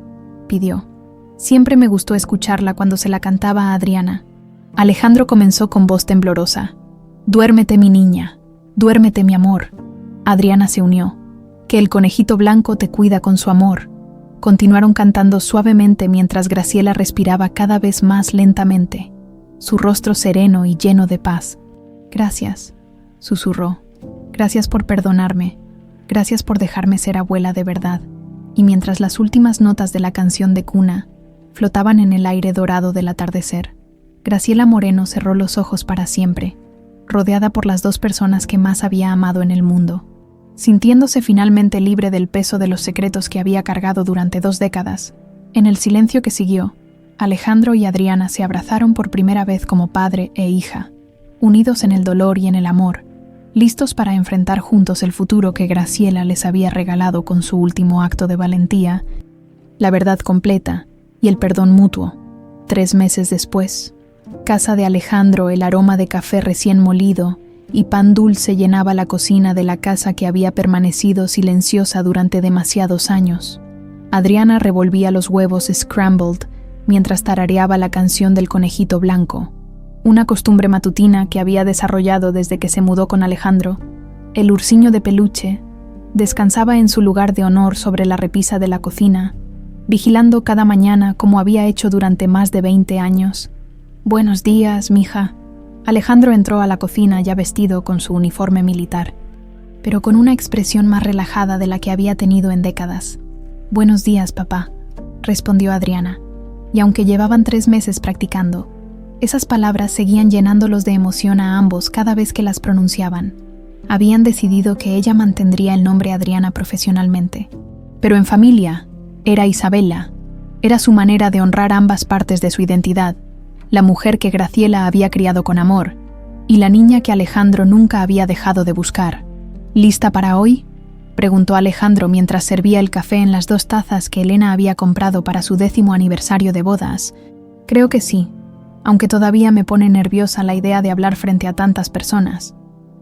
pidió. Siempre me gustó escucharla cuando se la cantaba a Adriana. Alejandro comenzó con voz temblorosa. Duérmete, mi niña. Duérmete, mi amor. Adriana se unió. Que el conejito blanco te cuida con su amor. Continuaron cantando suavemente mientras Graciela respiraba cada vez más lentamente, su rostro sereno y lleno de paz. Gracias, susurró. Gracias por perdonarme. Gracias por dejarme ser abuela de verdad. Y mientras las últimas notas de la canción de cuna flotaban en el aire dorado del atardecer, Graciela Moreno cerró los ojos para siempre, rodeada por las dos personas que más había amado en el mundo. Sintiéndose finalmente libre del peso de los secretos que había cargado durante 2 décadas, en el silencio que siguió, Alejandro y Adriana se abrazaron por primera vez como padre e hija, unidos en el dolor y en el amor, listos para enfrentar juntos el futuro que Graciela les había regalado con su último acto de valentía, la verdad completa y el perdón mutuo. 3 meses después, casa de Alejandro, el aroma de café recién molido y pan dulce llenaba la cocina de la casa que había permanecido silenciosa durante demasiados años. Adriana revolvía los huevos scrambled mientras tarareaba la canción del conejito blanco, una costumbre matutina que había desarrollado desde que se mudó con Alejandro. El ursiño de peluche descansaba en su lugar de honor sobre la repisa de la cocina, vigilando cada mañana como había hecho durante más de 20 años. «Buenos días, mija». Alejandro entró a la cocina ya vestido con su uniforme militar, pero con una expresión más relajada de la que había tenido en décadas. «Buenos días, papá», respondió Adriana, y aunque llevaban 3 meses practicando, esas palabras seguían llenándolos de emoción a ambos cada vez que las pronunciaban. Habían decidido que ella mantendría el nombre Adriana profesionalmente, pero en familia era Isabela. Era su manera de honrar ambas partes de su identidad, la mujer que Graciela había criado con amor y la niña que Alejandro nunca había dejado de buscar. «¿Lista para hoy?», preguntó Alejandro mientras servía el café en las 2 tazas que Elena había comprado para su 10º aniversario de bodas. «Creo que sí, aunque todavía me pone nerviosa la idea de hablar frente a tantas personas».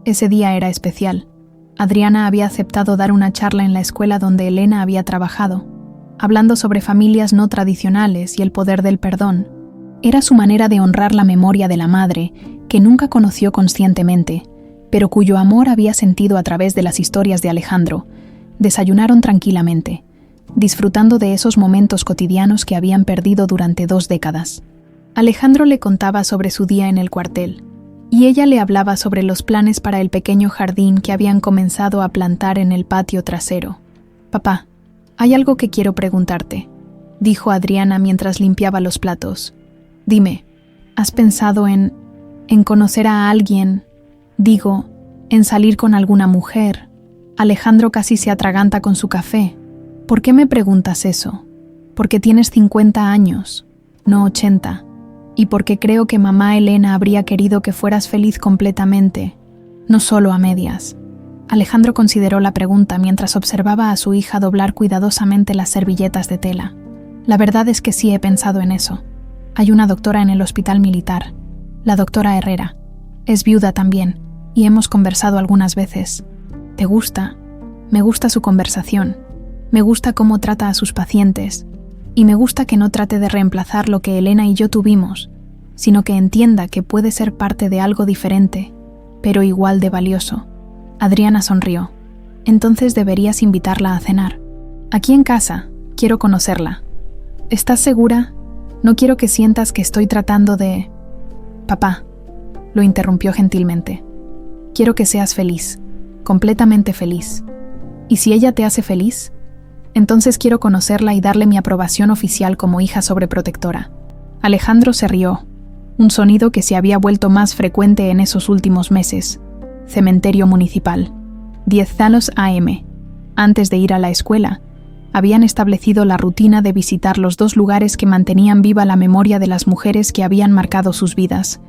Ese día era especial. Adriana había aceptado dar una charla en la escuela donde Elena había trabajado, hablando sobre familias no tradicionales y el poder del perdón. Era su manera de honrar la memoria de la madre, que nunca conoció conscientemente, pero cuyo amor había sentido a través de las historias de Alejandro. Desayunaron tranquilamente, disfrutando de esos momentos cotidianos que habían perdido durante 2 décadas. Alejandro le contaba sobre su día en el cuartel, y ella le hablaba sobre los planes para el pequeño jardín que habían comenzado a plantar en el patio trasero. «Papá, hay algo que quiero preguntarte», dijo Adriana mientras limpiaba los platos. «Dime, ¿has pensado en conocer a alguien? Digo, en salir con alguna mujer». Alejandro casi se atraganta con su café. «¿Por qué me preguntas eso? Porque tienes 50 años, no 80. Y porque creo que mamá Elena habría querido que fueras feliz completamente, no solo a medias». Alejandro consideró la pregunta mientras observaba a su hija doblar cuidadosamente las servilletas de tela. La verdad es que sí he pensado en eso. Hay una doctora en el hospital militar, la doctora Herrera. Es viuda también, y hemos conversado algunas veces. ¿Te gusta? Me gusta su conversación. Me gusta cómo trata a sus pacientes. Y me gusta que no trate de reemplazar lo que Elena y yo tuvimos, sino que entienda que puede ser parte de algo diferente, pero igual de valioso. Adriana sonrió. Entonces deberías invitarla a cenar. Aquí en casa, quiero conocerla. ¿Estás segura? No quiero que sientas que estoy tratando de... Papá, lo interrumpió gentilmente. Quiero que seas feliz, completamente feliz. ¿Y si ella te hace feliz? Entonces quiero conocerla y darle mi aprobación oficial como hija sobreprotectora. Alejandro se rió, un sonido que se había vuelto más frecuente en esos últimos meses. Cementerio municipal. 10 a.m. Antes de ir a la escuela, habían establecido la rutina de visitar los dos lugares que mantenían viva la memoria de las mujeres que habían marcado sus vidas.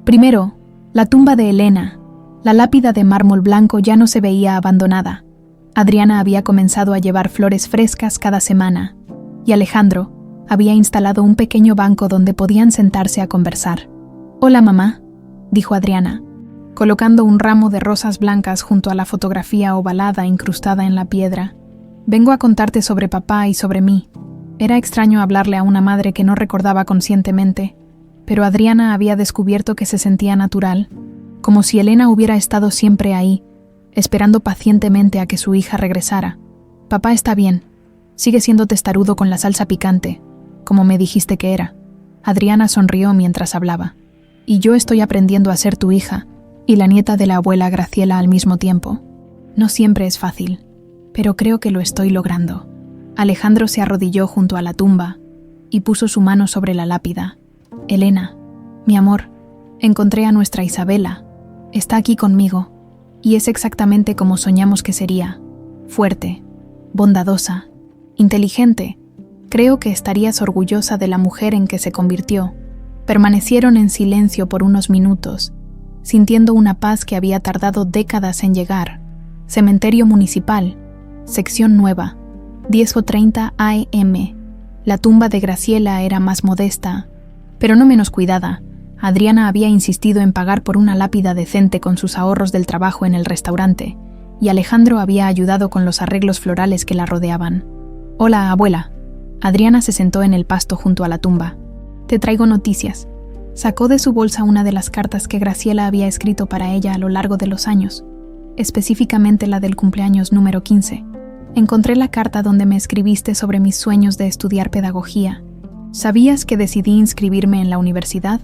Primero, la tumba de Elena. La lápida de mármol blanco ya no se veía abandonada. Adriana había comenzado a llevar flores frescas cada semana, y Alejandro había instalado un pequeño banco donde podían sentarse a conversar. «Hola, mamá», dijo Adriana, colocando un ramo de rosas blancas junto a la fotografía ovalada incrustada en la piedra. «Vengo a contarte sobre papá y sobre mí». Era extraño hablarle a una madre que no recordaba conscientemente, pero Adriana había descubierto que se sentía natural, como si Elena hubiera estado siempre ahí, esperando pacientemente a que su hija regresara. «Papá está bien. Sigue siendo testarudo con la salsa picante, como me dijiste que era». Adriana sonrió mientras hablaba. «Y yo estoy aprendiendo a ser tu hija y la nieta de la abuela Graciela al mismo tiempo. No siempre es fácil, pero creo que lo estoy logrando». Alejandro se arrodilló junto a la tumba y puso su mano sobre la lápida. «Elena, mi amor, encontré a nuestra Isabela. Está aquí conmigo. Y es exactamente como soñamos que sería. Fuerte, bondadosa, inteligente. Creo que estarías orgullosa de la mujer en que se convirtió». Permanecieron en silencio por unos minutos, sintiendo una paz que había tardado décadas en llegar. Cementerio municipal, sección nueva, 10:30 a.m. La tumba de Graciela era más modesta, pero no menos cuidada. Adriana había insistido en pagar por una lápida decente con sus ahorros del trabajo en el restaurante, y Alejandro había ayudado con los arreglos florales que la rodeaban. «Hola, abuela». Adriana se sentó en el pasto junto a la tumba. «Te traigo noticias». Sacó de su bolsa una de las cartas que Graciela había escrito para ella a lo largo de los años, específicamente la del cumpleaños número 15. «Encontré la carta donde me escribiste sobre mis sueños de estudiar pedagogía. ¿Sabías que decidí inscribirme en la universidad?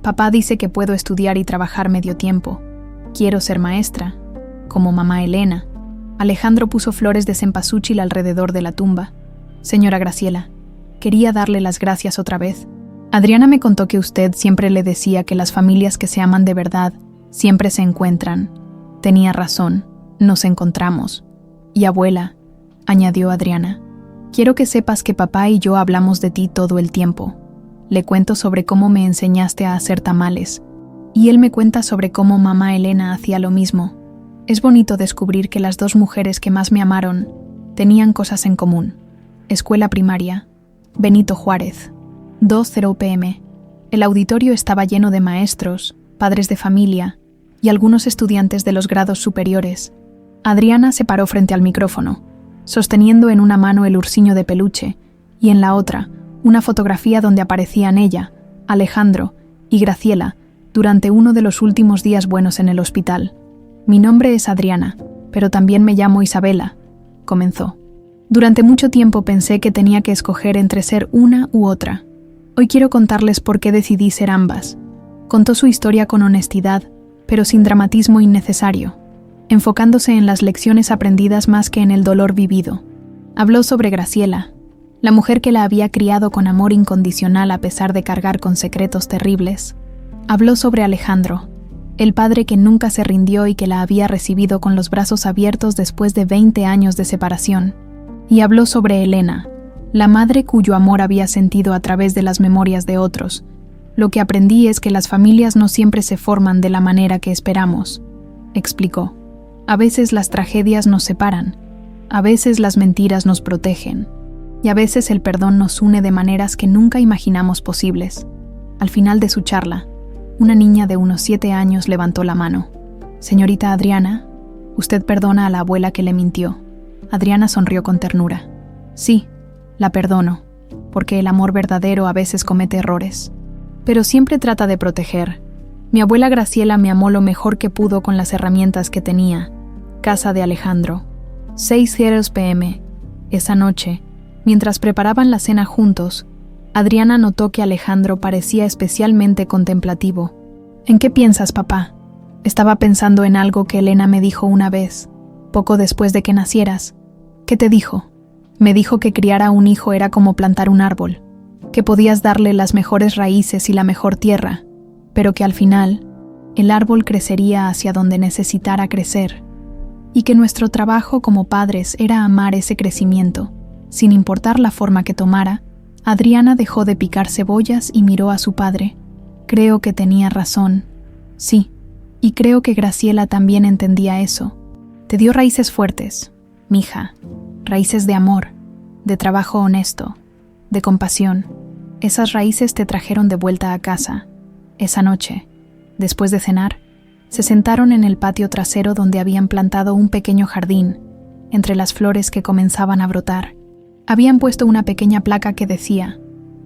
Papá dice que puedo estudiar y trabajar medio tiempo. Quiero ser maestra, como mamá Elena». Alejandro puso flores de cempasúchil alrededor de la tumba. «Señora Graciela, quería darle las gracias otra vez. Adriana me contó que usted siempre le decía que las familias que se aman de verdad siempre se encuentran. Tenía razón, nos encontramos. Y abuela», añadió Adriana, «quiero que sepas que papá y yo hablamos de ti todo el tiempo. Le cuento sobre cómo me enseñaste a hacer tamales, y él me cuenta sobre cómo mamá Elena hacía lo mismo. Es bonito descubrir que las dos mujeres que más me amaron tenían cosas en común. Escuela primaria, Benito Juárez, 2:00 p.m. El auditorio estaba lleno de maestros, padres de familia y algunos estudiantes de los grados superiores. Adriana se paró frente al micrófono, sosteniendo en una mano el ursiño de peluche y en la otra una fotografía donde aparecían ella, Alejandro y Graciela durante uno de los últimos días buenos en el hospital. «Mi nombre es Adriana, pero también me llamo Isabela», comenzó. «Durante mucho tiempo pensé que tenía que escoger entre ser una u otra. Hoy quiero contarles por qué decidí ser ambas». Contó su historia con honestidad, pero sin dramatismo innecesario, enfocándose en las lecciones aprendidas más que en el dolor vivido. Habló sobre Graciela, la mujer que la había criado con amor incondicional a pesar de cargar con secretos terribles. Habló sobre Alejandro, el padre que nunca se rindió y que la había recibido con los brazos abiertos después de 20 años de separación. Y habló sobre Elena, la madre cuyo amor había sentido a través de las memorias de otros. «Lo que aprendí es que las familias no siempre se forman de la manera que esperamos», explicó. A veces las tragedias nos separan, a veces las mentiras nos protegen, y a veces el perdón nos une de maneras que nunca imaginamos posibles. Al final de su charla, una niña de unos 7 años levantó la mano. «Señorita Adriana, usted perdona a la abuela que le mintió». Adriana sonrió con ternura. «Sí, la perdono, porque el amor verdadero a veces comete errores, pero siempre trata de proteger. Mi abuela Graciela me amó lo mejor que pudo con las herramientas que tenía». Casa de Alejandro. 6:00 p.m. Esa noche, mientras preparaban la cena juntos, Adriana notó que Alejandro parecía especialmente contemplativo. «¿En qué piensas, papá?» «Estaba pensando en algo que Elena me dijo una vez, poco después de que nacieras». «¿Qué te dijo?» «Me dijo que criar a un hijo era como plantar un árbol, que podías darle las mejores raíces y la mejor tierra, pero que al final, el árbol crecería hacia donde necesitara crecer, y que nuestro trabajo como padres era amar ese crecimiento, sin importar la forma que tomara». Adriana dejó de picar cebollas y miró a su padre. «Creo que tenía razón. Sí, y creo que Graciela también entendía eso. Te dio raíces fuertes, mija, raíces de amor, de trabajo honesto, de compasión. Esas raíces te trajeron de vuelta a casa». Esa noche, después de cenar, se sentaron en el patio trasero donde habían plantado un pequeño jardín, entre las flores que comenzaban a brotar. Habían puesto una pequeña placa que decía: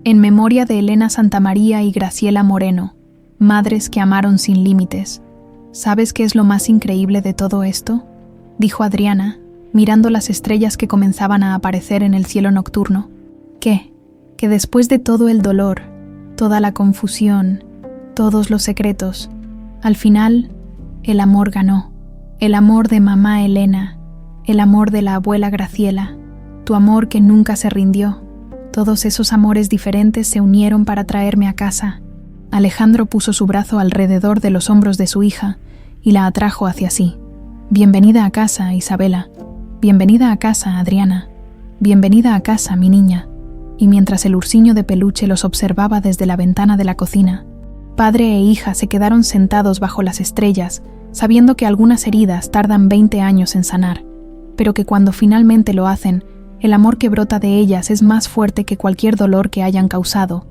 «En memoria de Elena Santamaría y Graciela Moreno, madres que amaron sin límites». «¿Sabes qué es lo más increíble de todo esto?», dijo Adriana, mirando las estrellas que comenzaban a aparecer en el cielo nocturno. «¿Qué? Que después de todo el dolor, toda la confusión, todos los secretos, al final, el amor ganó. El amor de mamá Elena, el amor de la abuela Graciela, tu amor que nunca se rindió. Todos esos amores diferentes se unieron para traerme a casa». Alejandro puso su brazo alrededor de los hombros de su hija y la atrajo hacia sí. «Bienvenida a casa, Isabela. Bienvenida a casa, Adriana. Bienvenida a casa, mi niña». Y mientras el ursiño de peluche los observaba desde la ventana de la cocina, padre e hija se quedaron sentados bajo las estrellas, sabiendo que algunas heridas tardan 20 años en sanar, pero que cuando finalmente lo hacen, el amor que brota de ellas es más fuerte que cualquier dolor que hayan causado,